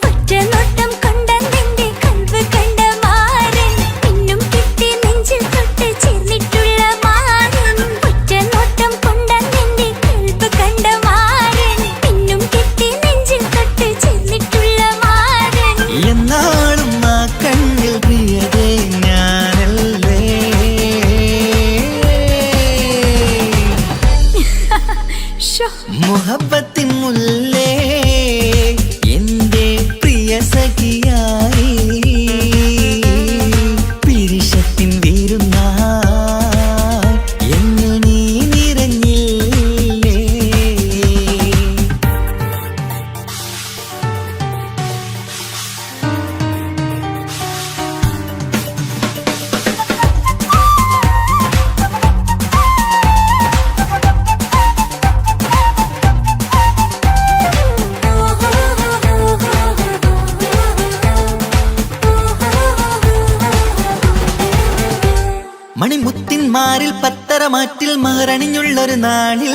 ഒറ്റനോട്ടം കൊണ്ടെന്റെ കൽവ് കണ്ട മാരൻ, പിന്നും കിട്ടി നെഞ്ചിൽ തൊട്ട് ചേർന്നിട്ടുള്ള മാരൻ. ഒറ്റനോട്ടം കൊണ്ടെന്റെ കൽവ് കണ്ട മാരൻ, പിന്നും കിട്ടി നെഞ്ചിൽ തൊട്ട് ചേർന്നിട്ടുള്ള മാരൻ. എന്നാളും ആ കണ്ണിൽ പ്രിയതേ ഞാനല്ലേ. മുഹബത്തിൻ മുല്ലേ എന്റെ പ്രിയ സഖിയായി പിരിശത്തിൻ വിരുന്നായി എന്നിൽ നീ നിറഞ്ഞില്ലേ. മണിമുത്തിന്മാരിൽ പത്തരമാറ്റിൽ മഹറണിഞ്ഞുള്ളൊരു നാളിൽ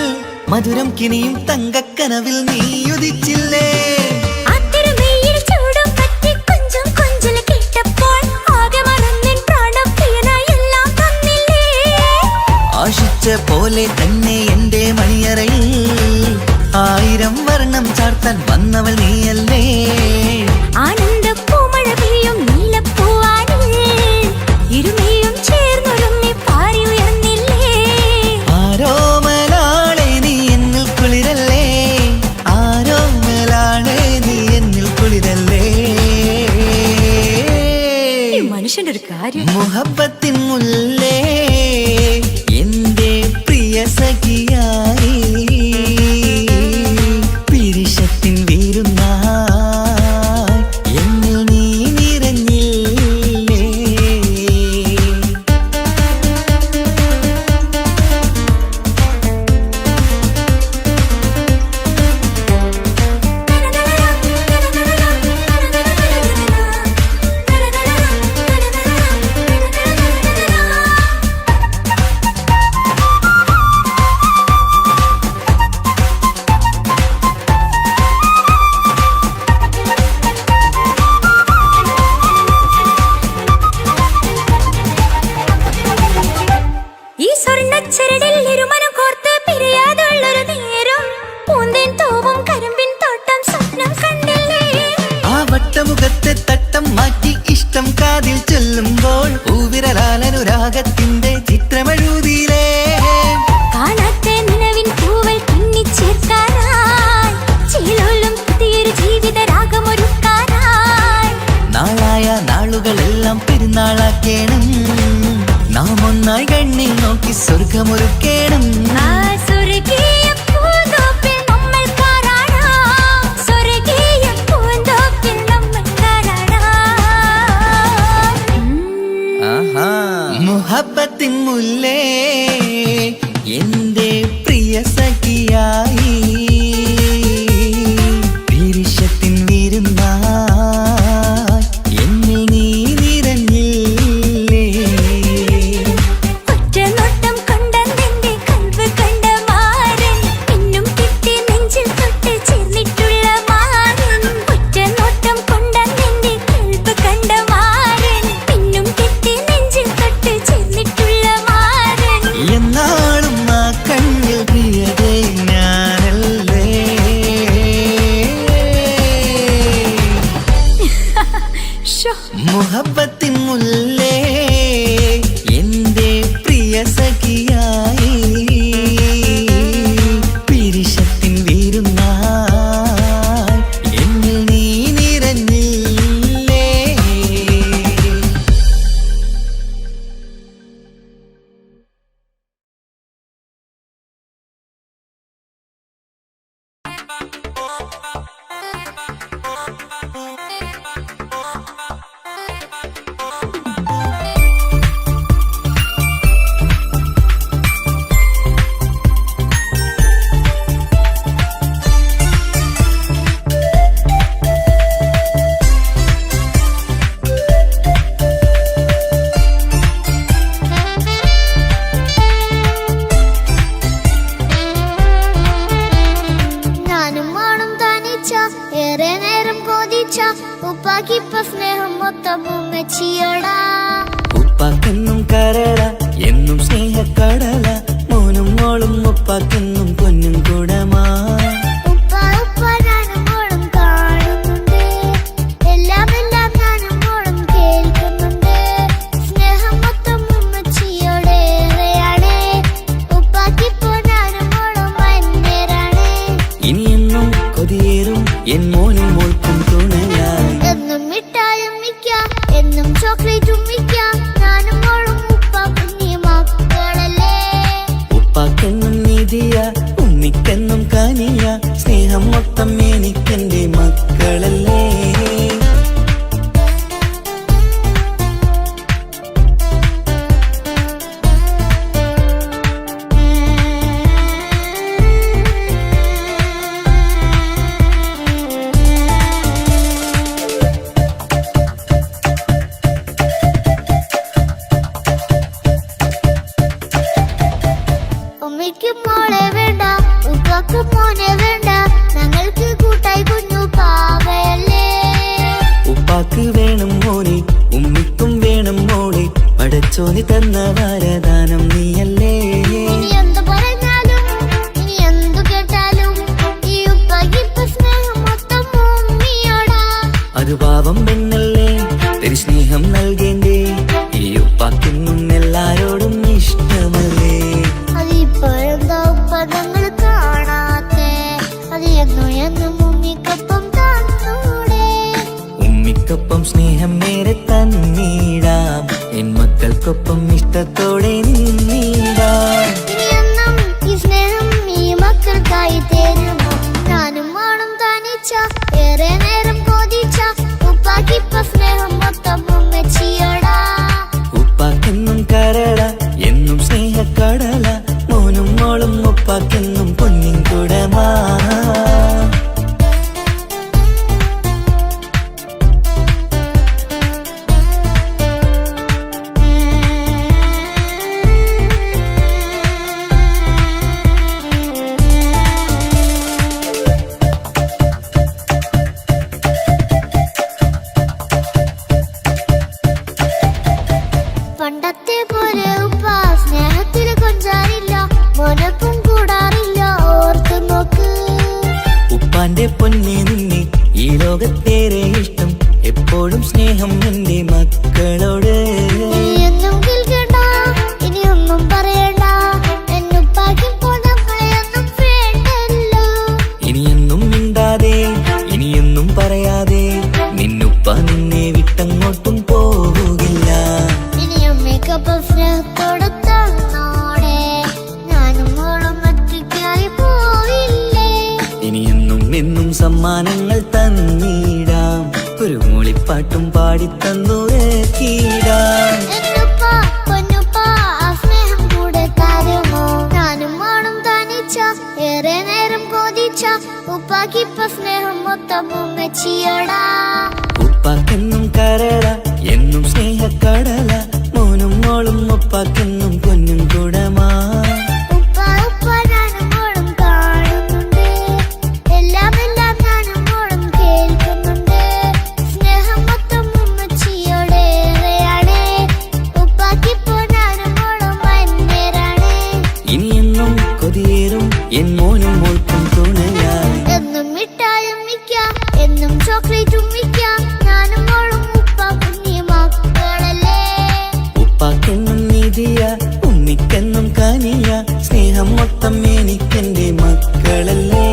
മധുരം കിനിയും തങ്കക്കനവിൽ നീ ഉദിച്ചില്ലേ. ആശിച്ച പോലെ തന്നെ എന്റെ മണിയറയിൽ 1000 വർണ്ണം ചാർത്താൻ വന്നവൾ നീയല്ലേ. ആനന്ദപ്പൂമഴ പെയ്യും നീലപ്പൂവാനിൽ ഇരുമയും ചേർന്നൊരുങ്ങി പാറി ഉയർന്നില്ലേ. ആരോമലാളെ നീ എന്നിൽ കുളിരല്ലേ, ആരോമലാളെ നീ എന്നിൽ കുളിരല്ലേ. മനുഷ്യന്റെ ഒരു കാര്യം. മുഹബത്തിൻ മുല്ലേ എന്റെ പ്രിയ സഖിയായി പിരിശത്തിൻ വീരുന്നായി എന്നിൽ നീ നിറഞ്ഞില്ലേ. ഈ സ്വർണ്ണച്ചരടിൽ ഇരുമനം കോർത്ത് പിരിയാതുള്ളൊരു നേരം പൂന്തേൻ തോവും കരിമ്പിൻ തോട്ടം സ്വപ്നം കണ്ടില്ലേ. ആ വട്ടമുഖത്തെ തട്ടം മാറ്റി ഇഷ്ടം കാതിൽ ചൊല്ലുമ്പോൾ പൂവിരലാലനുരാഗത്തിന്റെ ചിത്രമെഴുതിയിലേ. കാണാത്ത നിലവിൻ പൂവൽ പിന്നിച്ചേർക്കാനായി ചീലോലും പുതിയൊരു ജീവിത രാഗമൊരുക്കാനായി നാളായ നാളുകളെല്ലാം പെരുന്നാളാക്കേണം, നാം ഒന്നായി കണ്ണിൽ നോക്കി സ്വർഗമൊരുക്കേണം. ആ സ്വർഗീയ പൂന്തോപ്പിൽ നമ്മൾ കാണാം, സ്വർഗീയ പൂന്തോപ്പിൽ നമ്മൾ കാണാം. ആഹാ. മുഹബത്തിൻ മുല്ലേ എന്റെ പ്രിയ സഖിയായി പിരിശത്തിൻ വിരുന്നായി എന്നിൽ നീ നിറഞ്ഞില്ലേ. ഒറ്റ നോട്ടം കൊണ്ടെന്റെ കൽവ് കണ്ട മാരൻ പിന്നും കിട്ടി നെഞ്ചിൽ തൊട്ട് ചേർന്നിട്ടുള്ള മാരൻ. ഒറ്റ നോട്ടം കൊണ്ടെന്റെ കൽവ് കണ്ട മാരൻ പിന്നും കിട്ടി നെഞ്ചിൽ തൊട്ട് ചേർന്നിട്ടുള്ള മാരൻ. എന്നാളും ആ കണ്ണിൽ പ്രിയതേ ഞാനല്ലേ. മുഹബത്തിൻ മുല്ലേ എന്റെ പ്രിയ സഖിയായി പിരിശത്തിൻ വീരുന്നായി എന്നിൽ നീ നിറഞ്ഞില്ലേ. ഞാനും മാണും താനിച്ച ഏറെ നേരം കൊതിച്ച ഉപ്പാക്കിപ്പ സ്നേഹം മൊത്തം ഉമ്മച്ചിയോടാ. ഉപ്പാക്കെന്നും കരള എന്നും സ്നേഹക്കടല, മോനും മോളും ഉപ്പാക്കെന്നും പൊന്നും കുടമാ. ഉപ്പ ഉപ്പ ഞാനും മോളും കാണുന്നുണ്ട്, എല്ലാം എല്ലാം ഞാനും മോളും കേൾക്കുന്നുണ്ട്. സ്നേഹം മൊത്തം ഉമ്മച്ചിയോടേറെയാണ്, ഉപ്പാക്കിപ്പോ ഞാനും മോളും വന്നേരാണ്. ഇനിയെന്നും കൊതിയേറും എൻ മോനും മോൾക്കും തുണയായി. എന്നും മിഠായും മിക്കാം, എന്നും ചോക്ലേറ്റും മിക്കാം, ഞാനും മോളും ഉപ്പ കുഞ്ഞി മക്കളല്ലേ. ഉപ്പാക്കെന്നും നിധിയ ഉമ്മിക്കെന്നും കാനിയ, സ്നേഹം മൊത്തം എനിക്കെന്റെ മക്കളല്ലേ. എന്നും എന്നും ഉമ്മിക്കൊപ്പം തന്നൂടെ. ഉമ്മിക്കൊപ്പം സ്നേഹം നേരെ തന്നീടാം, എൻ മക്കൾക്കൊപ്പം ഇഷ്ടത്തോടെ നിന്നീടാം. ഇനിയെന്നും ഈ സ്നേഹം ഈ മക്കൾക്കായി തരുമോ? ഞാനും മോളും തനിച്ച ഏറെ നേരം കൊതിച്ച ഉപ്പാക്കിപ്പ സ്നേഹം മൊത്തം ഉമ്മച്ചിയോടാ. ഉപ്പാക്കെന്നും കരട എന്നും സ്നേഹക്കടല, മോനും മോളും ഉപ്പാക്കെന്നും പൊന്നിൻ കുടമാ. പണ്ടത്തെ പോലെ ഉപ്പ സ്നേഹത്തിൽ കൊഞ്ചാറില്ല, മോനൊപ്പം കൂടാറില്ല, ഓർത്തു നോക്ക്. ഉപ്പാന്റെ പൊന്നെ നിന്നെ ഈ ലോകത്തേറെ ഇഷ്ടം, എപ്പോഴും സ്നേഹം എന്റെ മക്കളോട്. ഇനിയൊന്നും കേൾക്കണ്ട, ഇനിയൊന്നും പറയണ്ട, എന്നുപ്പാക്കിപ്പോൾ നമ്മളെയൊന്നും വേണ്ടല്ലോ. ഇനിയൊന്നും മിണ്ടാതെ ഇനിയൊന്നും പറയാതെ നിന്നുപ്പ നിന്നെ വിട്ടങ്ങോട്ടും പോകില്ല. ഇനിയമ്മയ്ക്കൊപ്പം സ്നേഹത്തോടെ തന്നോടെ, ഞാനും മോളും ഒറ്റയ്ക്കായി പോയില്ലേ. ഇനിയെന്നും എന്നും സമ്മാനങ്ങൾ തന്നീടാം, ഒരു മൂളിപ്പാട്ടും പാടിത്തന്നുറക്കിടാം. എന്നുപ്പ പൊന്നുപ്പ ആ സ്നേഹം കൂടെ തരുമോ? ഞാനും മോളും തനിച്ച ഏറെ നേരം കൊതിച്ച ഉപ്പാക്കിപ്പ സ്നേഹം മൊത്തം ഉമ്മച്ചിയോടാ. ഉപ്പാക്കെന്നും കരട എന്നും സ്നേഹക്കടല, മോനും മോളും ഉപ്പാക്കെന്നും പൊന്നും കുടമാ. ഉപ്പ ഉപ്പ ഞാനും മോളും കാണുന്നുണ്ട്, എല്ലാം എല്ലാം ഞാനും മോളും കേൾക്കുന്നുണ്ട്. സ്നേഹം മൊത്തം ഉമ്മച്ചിയോടേറെയാണ്, ഉപ്പാക്കിപ്പോ ഞാനും മോളും അന്യരാണ്. ഇനിയെന്നും കൊതിയേറും എൻ മോനും മോൾക്കും തുണയായി. എന്നും മിഠായും മിക്കാം, എന്നും ചോക്ലേറ്റും മിക്കാം, ഞാനും മോളും ഉപ്പ കുഞ്ഞി മക്കളല്ലേ. ഉപ്പാക്കെന്നും നിധിയ ഉമ്മിക്കെന്നും കനിയ, സ്നേഹം മൊത്തം എനിക്കെന്റെ മക്കളല്ലേ.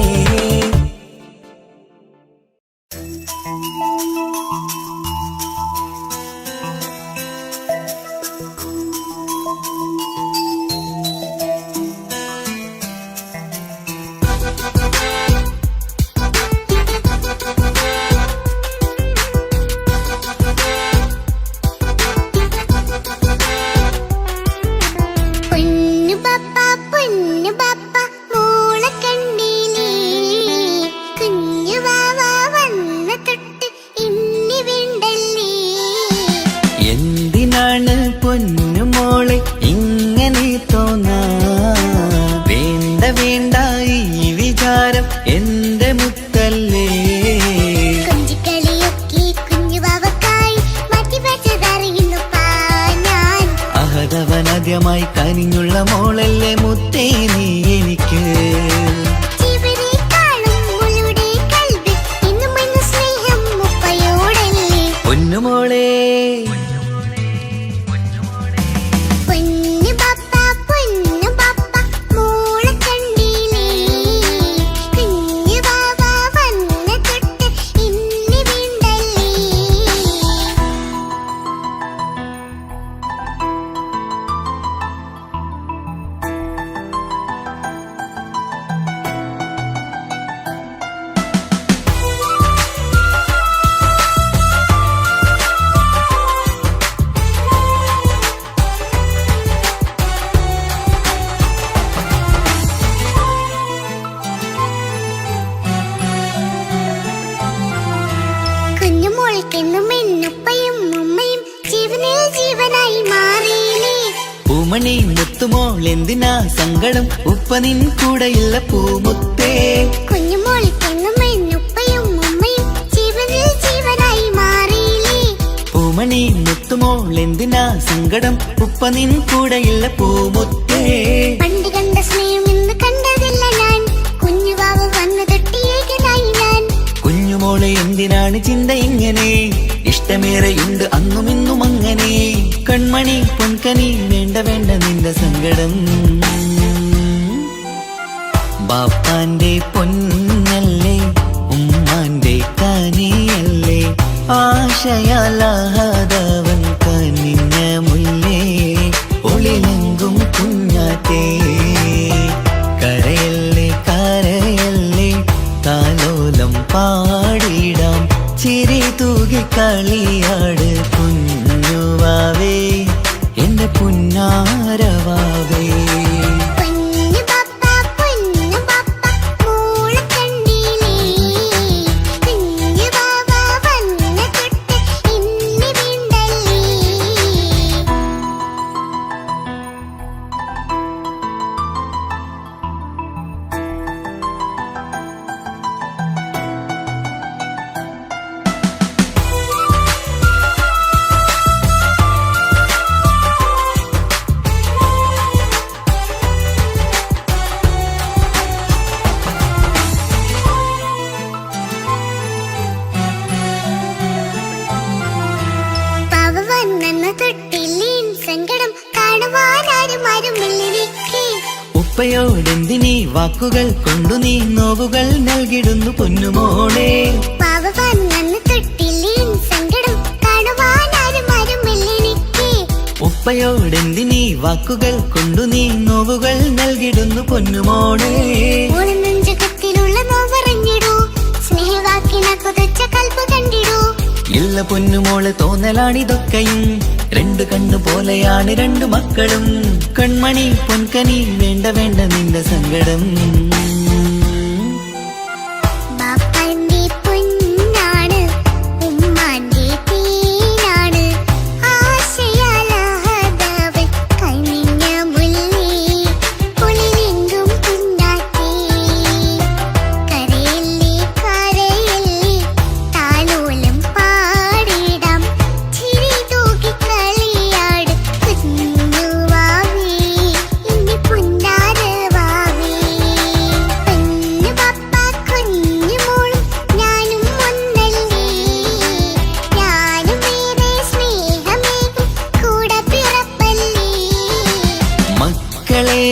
പൊന്നു പപ്പ മോളെ കണ്ടില്ലേ, കുഞ്ഞു വാവ വന്ന തൊട്ട് ഇന്നി വീണ്ടല്ലേ. എന്തിനാണ് പൊന്നു മോളെ ഇങ്ങനെ തോന്നാ? വേണ്ട വേണ്ട ഈ വിചാരം എന്റെ മുത്തല്ലേ. കൊഞ്ചിക്കളിയൊക്കെ കുഞ്ഞു വാവക്കായി മാറ്റി വെച്ചതറിയുന്നു ഞാൻ. അഹതവനാദ്യമായി കനിഞ്ഞുള്ള മോളല്ലേ മുത്തേ നീ എനിക്ക്. ജീവനേക്കാളും മോളുടെ കൽവിൽ ഇന്നും ഇന്ന് സ്നേഹം ഉപ്പയോടല്ലേ. പൊന്നുമോളെ പൊന്നു പപ്പ മോളെ കണ്ടില്ലേ, കുഞ്ഞു വാവ വന്ന തൊട്ട് ഇന്നി വീണ്ടല്ലേ. കുഞ്ഞുമോൾക്കെന്നും എന്നുപ്പയും ഉമ്മയും ജീവനിൽ ജീവനായി മാറിയില്ലേ. പൂമണി മുത്തുമോൾ എന്തിനാ സങ്കടം, ഉപ്പ നിൻ കൂടെയുള്ള പൂമുത്തേ. കുഞ്ഞുമോൾക്കെന്നും എന്നുപ്പയും ഉമ്മയും ജീവനിൽ ജീവനായി മാറിയില്ലേ. പൂമണി മുത്തുമോൾ എന്തിനാ സങ്കടം, ഉപ്പ നിൻ കൂടെയുള്ള പൂമുത്തേ. പണ്ട് കണ്ട സ്നേഹം ഇന്ന് കണ്ടതില്ല ഞാൻ, കുഞ്ഞുവാവ വന്നു തൊട്ടിയേകനായി ഞാൻ. കുഞ്ഞുമോളെ എന്തിനാണ് ചിന്ത ഇങ്ങനെ, ഇഷ്ടമേറെയുണ്ട് അന്നും ഇന്നും അങ്ങനെ. കൺമണി പൊൻകനി വേണ്ട വേണ്ട നിന്റെ സങ്കടം. ബാപ്പാന്റെ പൊന്നല്ലേ താലോലം പാടിടാം ചിരി തൂകി കളിയാട് കുഞ്ഞുവാവേ എന്റെ പുന്നാരവാവേ ഉപ്പയോടെന്തിനീ വാക്കുകൾ കൊണ്ടു നീ നോവുകൾ നൽകിടുന്നു പൊന്നുമോളെ ഉപ്പയോടെന്തിനീ വാക്കുകൾ കൊണ്ടു നീ നോവുകൾ നൽകിടുന്നു പൊന്നുമോളെ ഇല്ല പൊന്നുമോള് തോന്നലാണിതൊക്കെയും രണ്ടു കണ്ണു പോലെയാണ് രണ്ടു മക്കളും കൺമണി പൊൻകനി വേണ്ട വേണ്ട നിന്റെ സങ്കടം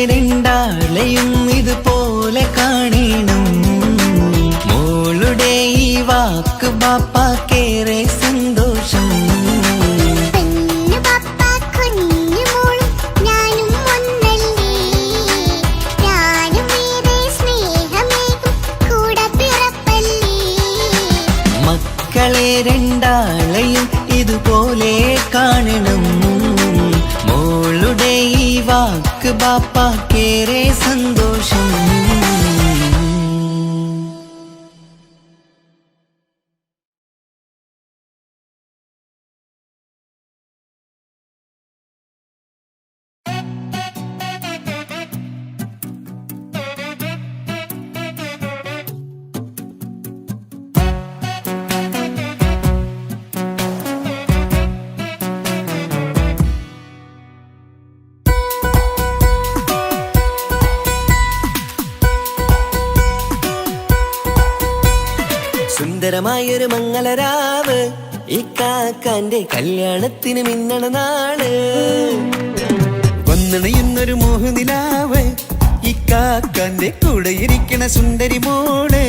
രണ്ടാളെയും ഇതുപോലെ കാണണം മോളുടെ ഈ വാക്ക് ബാപ്പാക്കേറെ സന്തോഷം മക്കളെ രണ്ടാളെയും ഇതുപോലെ കാണണം മോളുടെ ഈ വാക്ക് ബാപ്പാക്കേറെ സന്തോഷം സുന്ദരമായൊരു മംഗളരാവ് ഇക്കാക്കാന്റെ കല്യാണത്തിന് മിന്നണ നാള് വന്നണയുന്നൊരു മോഹനിലാവ് ഇക്കാക്കാന്റെ കൂടെ ഇരിക്കണ സുന്ദരി മോള്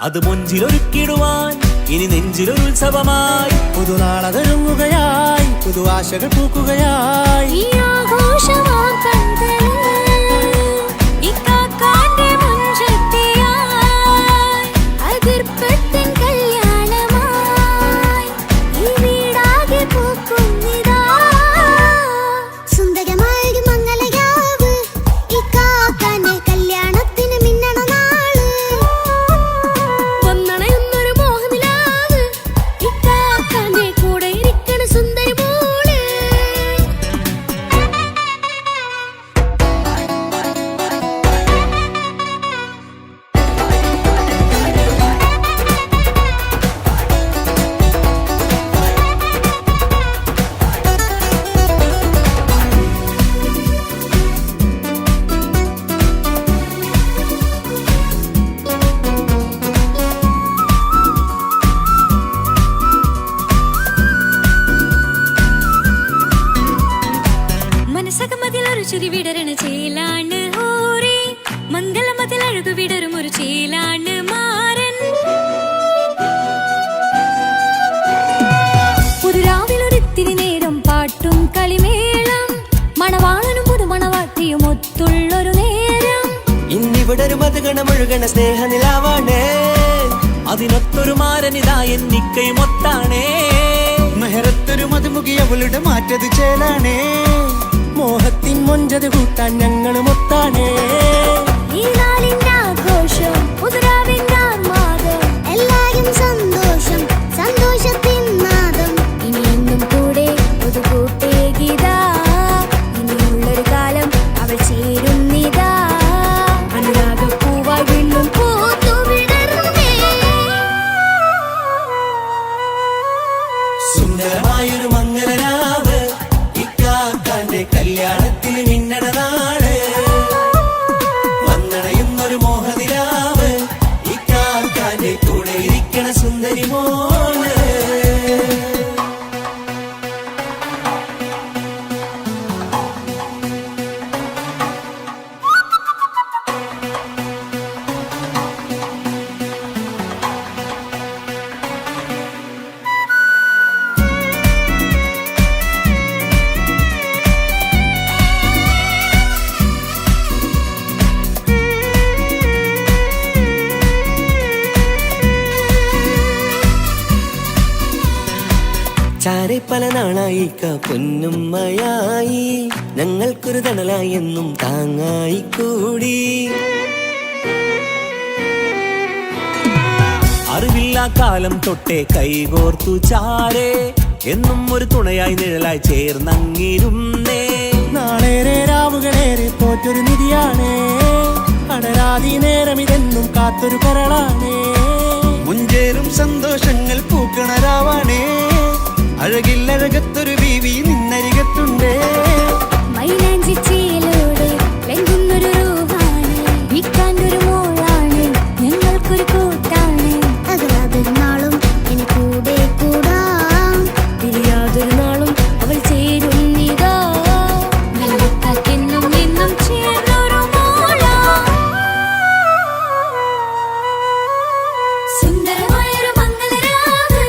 അത് മൊഞ്ചിലൊരുക്കിടുവാൻ ഇനി നെഞ്ചിലൊരു ഉത്സവമായി പുതുനാളതൊരുങ്ങുകയായി പുതു ആശകൾ പൂക്കുകയായി ഒഴുകണ സ്നേഹനിലാവാണ്. അതിനൊത്തൊരു മാരനിതാ എന്നിക്കൈമൊത്താണേ. മെഹറത്തൊരു മധുമുഖി അവളുടെ മാറ്റത് ചേലാണേ. മോഹത്തിൻ മൊഞ്ചത് കൂട്ടാൻ ഞങ്ങൾ മൊത്താണേ. ഈ നാളിന്റെ ആഘോഷം പുതുരാവിന്റെ ആർമാദം എല്ലാരും സന്തോഷം സന്തോഷത്തിൻ നാദം ഇനി എന്നും കൂടെ പുതുകൂട്ടേകിതാ ഇനിയുള്ളൊരു കാലം അവൾ ചേരുന്നിതാ അനുരാഗപ്പൂവായി വീണ്ടും പൂത്തുവിടരുന്നേ. സുന്ദരമായൊരു മംഗളരാവ് ഇക്കാക്കാന്റെ കല്യാണത്തിന് മിന്നണ നാട്. വന്നണയുന്നൊരു മോഹനിലാവ് ഇക്കാക്കാന്റെ കൂടെ ഇരിക്കണ സുന്ദരി മോള്. ചാരെ പല നാളായി പൊന്നുമ്മയായി ഞങ്ങൾക്കൊരു തണലായി എന്നും താങ്ങായി കൂടി. അറിവില്ലാ കാലം തൊട്ടേ കൈകോർത്തു ചാരേ എന്നും ഒരു തുണയായി നിഴലായി ചേർന്നങ്ങിരുന്നേ. നാളേറെ രാവുകളേറെ തോറ്റൊരു നിധിയാണേ. അടരാതി നേരം ഇതെന്നും കാത്തൊരു കരളാണേ. മുഞ്ചേറും സന്തോഷങ്ങൾ പൂക്കണരാവാണേ. അഴകില്ലഴകത്തൊരു ബീവി നിന്നരികത്തുണ്ടേ. മൈലാഞ്ചിച്ചേലോടെ വെങ്കുന്നൊരു രൂപാണ് വിക്കാനൊരു മോളാണ് ഞങ്ങൾക്കൊരു കൂട്ടാണ്. അകലാതൊരു നാളും ഇനി കൂടെ കൂടാം പിരിയാതൊരു നാളും അവൾ ചേരുന്നിതാ വെള്ളക്കാക്കെന്നും എന്നും ചേർന്നൊരു മോളാ. സുന്ദരമായൊരു മംഗളരാവ്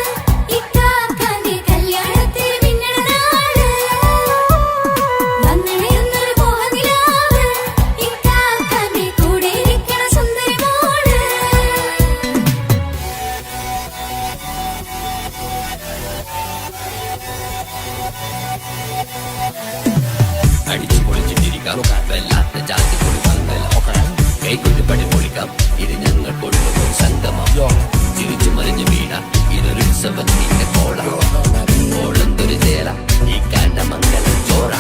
ഇക്കാക്കാന്റെ കല്യാണത്തിൽ മിന്നണ നാട്. വന്നണയുന്നൊരു മോഹനിലാവ് ഇക്കാക്കാന്റെ കൂടെ ഇരിക്കണ സുന്ദരി മോള്. അടിച്ചു പൊളിച്ചിട്ടിരിക്കാം വല്ലാത്ത ജാതി പൊളി മംഗലം കൈകൊട്ട് പടി പൊളിക്കാം. ഇത് ഞങ്ങൾ കൊണ്ടുപോകും സംഗമം തിരിച്ചു മറിഞ്ഞു വീഴാം. ഇതൊരു ഉത്സവത്തിന്റെ കോളം കോളന്തൊരു ചേല ഈ കാണ്ട മംഗലം ചോറ.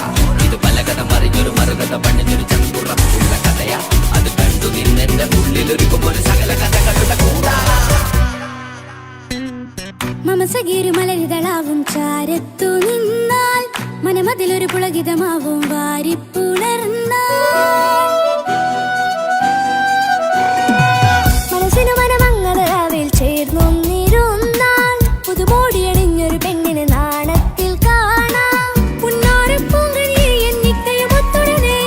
ഇത് പലകഥ മറിഞ്ഞൊരു മറുകഥ പണിഞ്ഞൊരു ചങ്കുറം ഉള്ള കഥയാ. അത് കണ്ടു നിന്നെന്റെ ഉള്ളിലൊരുക്കും ഒരു സകല കഥകളുടെ കൂടാ. മമസഗീരു മലരിതളാവും ചാരത്തു നിന്നാൽ മനമതിലൊരു പുളകിതമാവും വാരിപ്പുണർന്നാൽ മനസ്സിനു മനമങ്ങതരാവിൽ ചേർന്നൊന്നിരുന്നാൽ പുതുമോടിയണിഞ്ഞൊരു പെണ്ണിന് നാണത്തിൽ കാണാം. പുന്നാരപ്പൂങ്കനിയെ എന്നിക്കയുമൊത്തുടനെ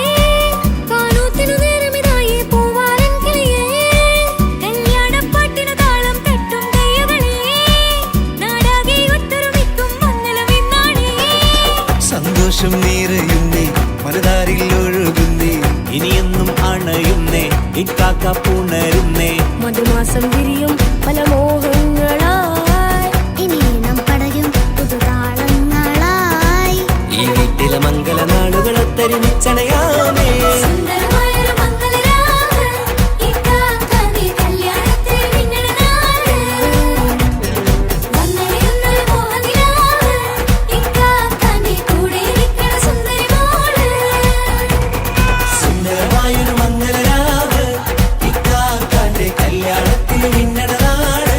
കാനൂത്തിനു നേരമിതായി പൂവാലൻ കിളിയേ. കല്യാണപ്പാട്ടിനു താളം തട്ടും കയ്യുകളേ നാടാകെ ഒത്തൊരുമിക്കും മംഗളമെന്നാണേ. സന്തോഷം നിറയുന്നേ മനതാരിൽ ഒഴുകുന്നേ. ഇനിയെന്നും അണയുന്നേ ഇക്കാക്ക പുണരുന്നേ. മധുമാസം വിരിയും പല മോഹങ്ങളായി ഇനി നാം പടരും പുതുതാളങ്ങളായി. ഈ വീട്ടിലെ മംഗള നാടുകളൊത്തൊരുമിച്ചണയാമേ. സുന്ദരമായൊരു മംഗളരാവ് ഇക്കാക്കാന്റെ കല്യാണത്തിൽ മിന്നണ നാട്. വന്നണയുന്നൊരു മോഹനിലാവ് ഇക്കാക്കാന്റെ കൂടെ ഇരിക്കണ സുന്ദരി മോള്. സുന്ദരമായൊരു മംഗളരാവ് ഇക്കാക്കാന്റെ കല്യാണത്തിന് മിന്നണ നാട്.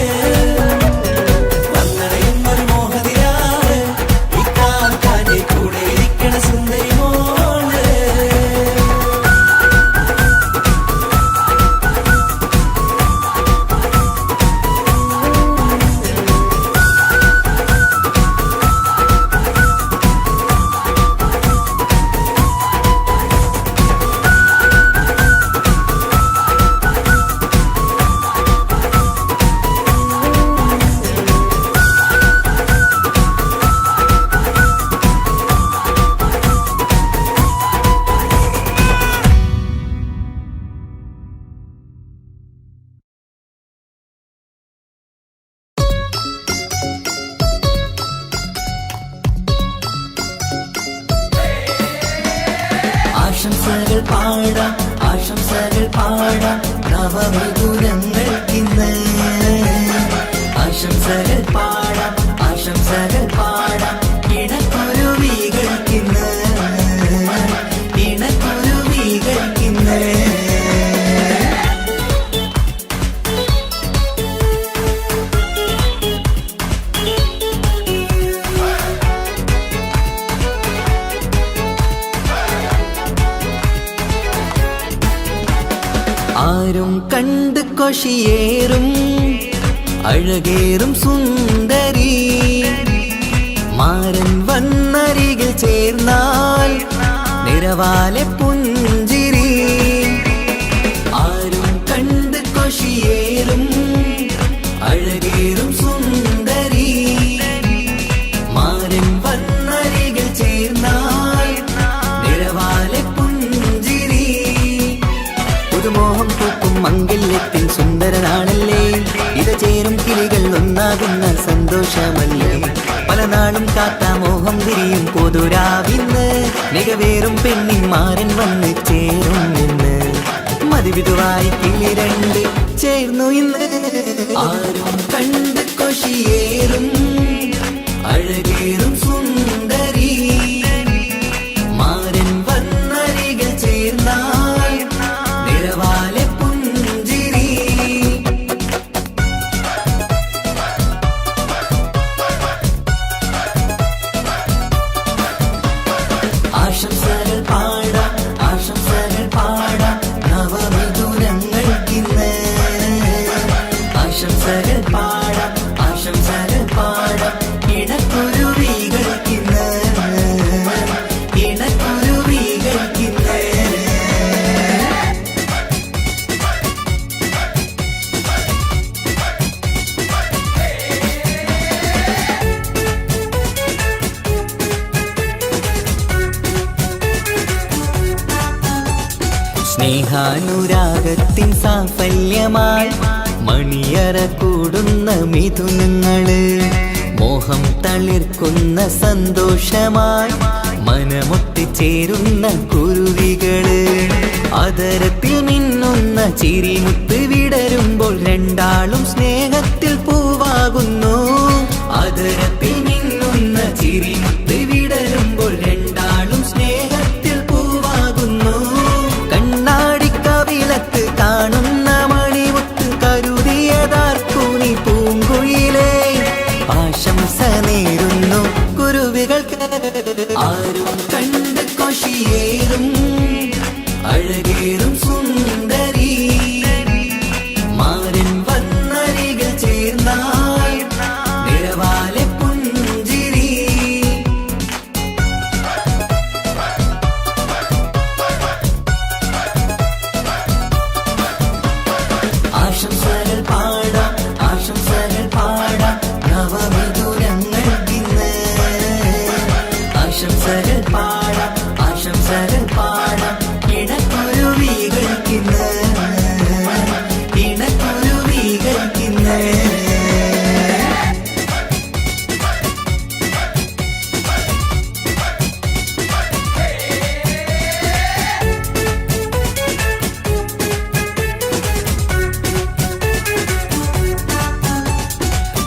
പാടാം നവമിഥുനങ്ങൾക്കിന്ന് ആശംസകൾ പാടാം ആശംസകൾ പാടാം ഇണക്കുരുവികൾക്കിന്ന് ഇണക്കുരുവികൾക്കിന്ന് ആരും കണ്ട് കൊഷിയേറും അഴകേറും സുന്ദരി മാരൻ വന്നരികിൽ ചേർന്നാൽ നിറവാലെ പുഞ്ചിരി ആരും കണ്ട് കൊഷിയേറും അഴകേറും സുന്ദരി മാരൻ വന്നരികിൽ ചേർന്നാൽ നിറവാലെ പുഞ്ചിരി പുതുമോഹം പൂക്കും മംഗല്യത്തിൻ സുന്ദരനാണല്ലേ ഇത് ചേരും കിളികൾ ഒന്നാകുന്ന സന്തോഷമല്ലേ പല നാളും കാത്ത മോഹം തിരിയും പൊതുരാവിന്ന് മികവേറും പെണ്ണിൻ മാരൻ വന്ന് ചേരും ഇന്ന് മതിവിധുവായി കിളി രണ്ട് ചേർന്നു ഇന്ന് ആരും കണ്ട് കൊഷിയേറും അഴകേറും സുന്ദരി മാരൻ വന്നരികിൽ ചേർന്നാൽ നിറവാലെ പുഞ്ചിരി ആശംസകൾ പാടാം ആശംസകൾ പാടാം നവമിഥുനങ്ങൾക്കിന്ന് ആശംസകൾ പാടാം ആശംസകൾ പാടാം ഇണക്കുരുവികൾക്കിന്ന് ഇണക്കുരുവികൾക്കിന്ന് സ്നേഹാനുരാഗത്തിൻ സാഫല്യമായി മണിയറ കൂടുന്ന മിഥുനങ്ങള് മോഹം തളിർക്കുന്ന സന്തോഷമായി മനമൊത്തിച്ചേരുന്ന കുരുവികള് അതരത്തിൽ മിന്നുന്ന ചിരിമുത്ത് വിടരുമ്പോൾ രണ്ടാളും സ്നേഹത്തിൽ പൂവാകുന്നു അതരത്തിൽ മിന്നുന്ന ചിരിമുത്ത് വിടരുമ്പോൾ രണ്ടാളും സ്നേഹത്തിൽ പൂവാകുന്നു കണ്ണാടിക്കവിലത്ത് കാണുന്ന മണിമുത്ത് കരുതിയതാർക്കൂനി പൂങ്കുയിലേ ആശംസ നേരുന്നു കുരുവികൾക്ക് ആരും കണ്ട് കൊഷിയേറും അഴകേറും സുന്ദരി മാരൻ വന്നരികിൽ ചേർന്നാൽ നിറവാലെ പുഞ്ചിരി ആശംസകൾ പാടാം ആശംസകൾ പാടാം നവമിഥുനങ്ങൾക്കിന്ന് ആശംസകൾ പാടാം ആശംസകൾ പാടാം ഇണക്കുരുവികൾക്കിന്ന് ഇണക്കുരുവികൾക്കിന്ന്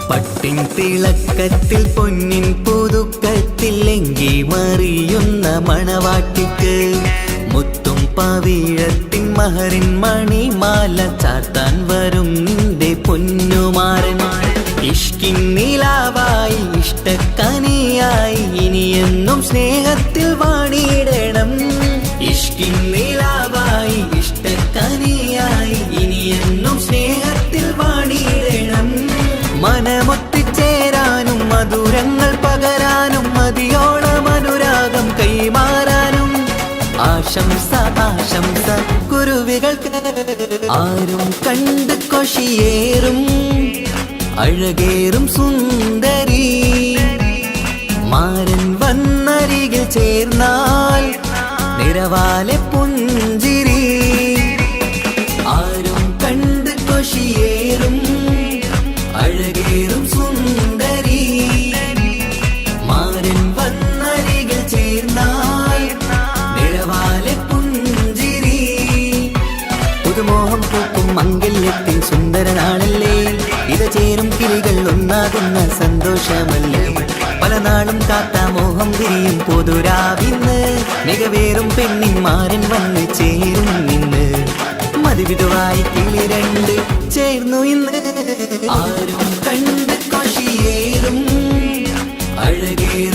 പട്ടിൻ തിളക്കത്തിൽ പൊന്നിൻ പുതുക്കത്തിൽ എങ്കി മറിയുന്ന മണവാട്ടിക്ക് മുത്തും പവിഴത്തിൻ മഹറിൻ മണിമാല ചാർത്താൻ വരും നിന്റെ പൊന്നുമാരൻ ഇഷ്കിൻ നിലാവായി ഇഷ്ടക്കനിയായി ഇനിയെന്നും സ്നേഹത്തിൽ വാണിയിടണം ഇഷ്കിൻ നിലാവായി ഇഷ്ടക്കനിയായി ഇനിയെന്നും സ്നേഹത്തിൽ വാണിയിടണം മനമൊത്തിച്ചേരാനും മധുരങ്ങൾ പകരാനും മതിയോളം അനുരാഗം കൈമാറാനും ആശംസ ആശംസ കുരുവികൾക്ക് ആരും കണ്ട് കൊഷിയേറും അഴകേറും സുന്ദരി മാരൻ വന്നരികിൽ ചേർന്നാൽ നിറവാലെ പുഞ്ചിരി ആരും കണ്ട് കൊഷിയേറും അഴകേറും സുന്ദരി മാരൻ വന്നരികിൽ ചേർന്നാൽ നിറവാലെ പുഞ്ചിരി പുതുമോഹം ചേരും കിളികൾ ഒന്നാകുന്ന സന്തോഷമല്ലേ പല നാളും കാത്ത മോഹം തിരിയും പൊതുരാവിന്ന് മികവേറും പെണ്ണിന്മാരൻ വന്ന് ചേരും ഇന്ന് മധുവിധുവായി കിളി രണ്ട് ചേർന്നു ഇന്ന് ആരും കണ്ട് കൊഷിയേറും അഴകേറും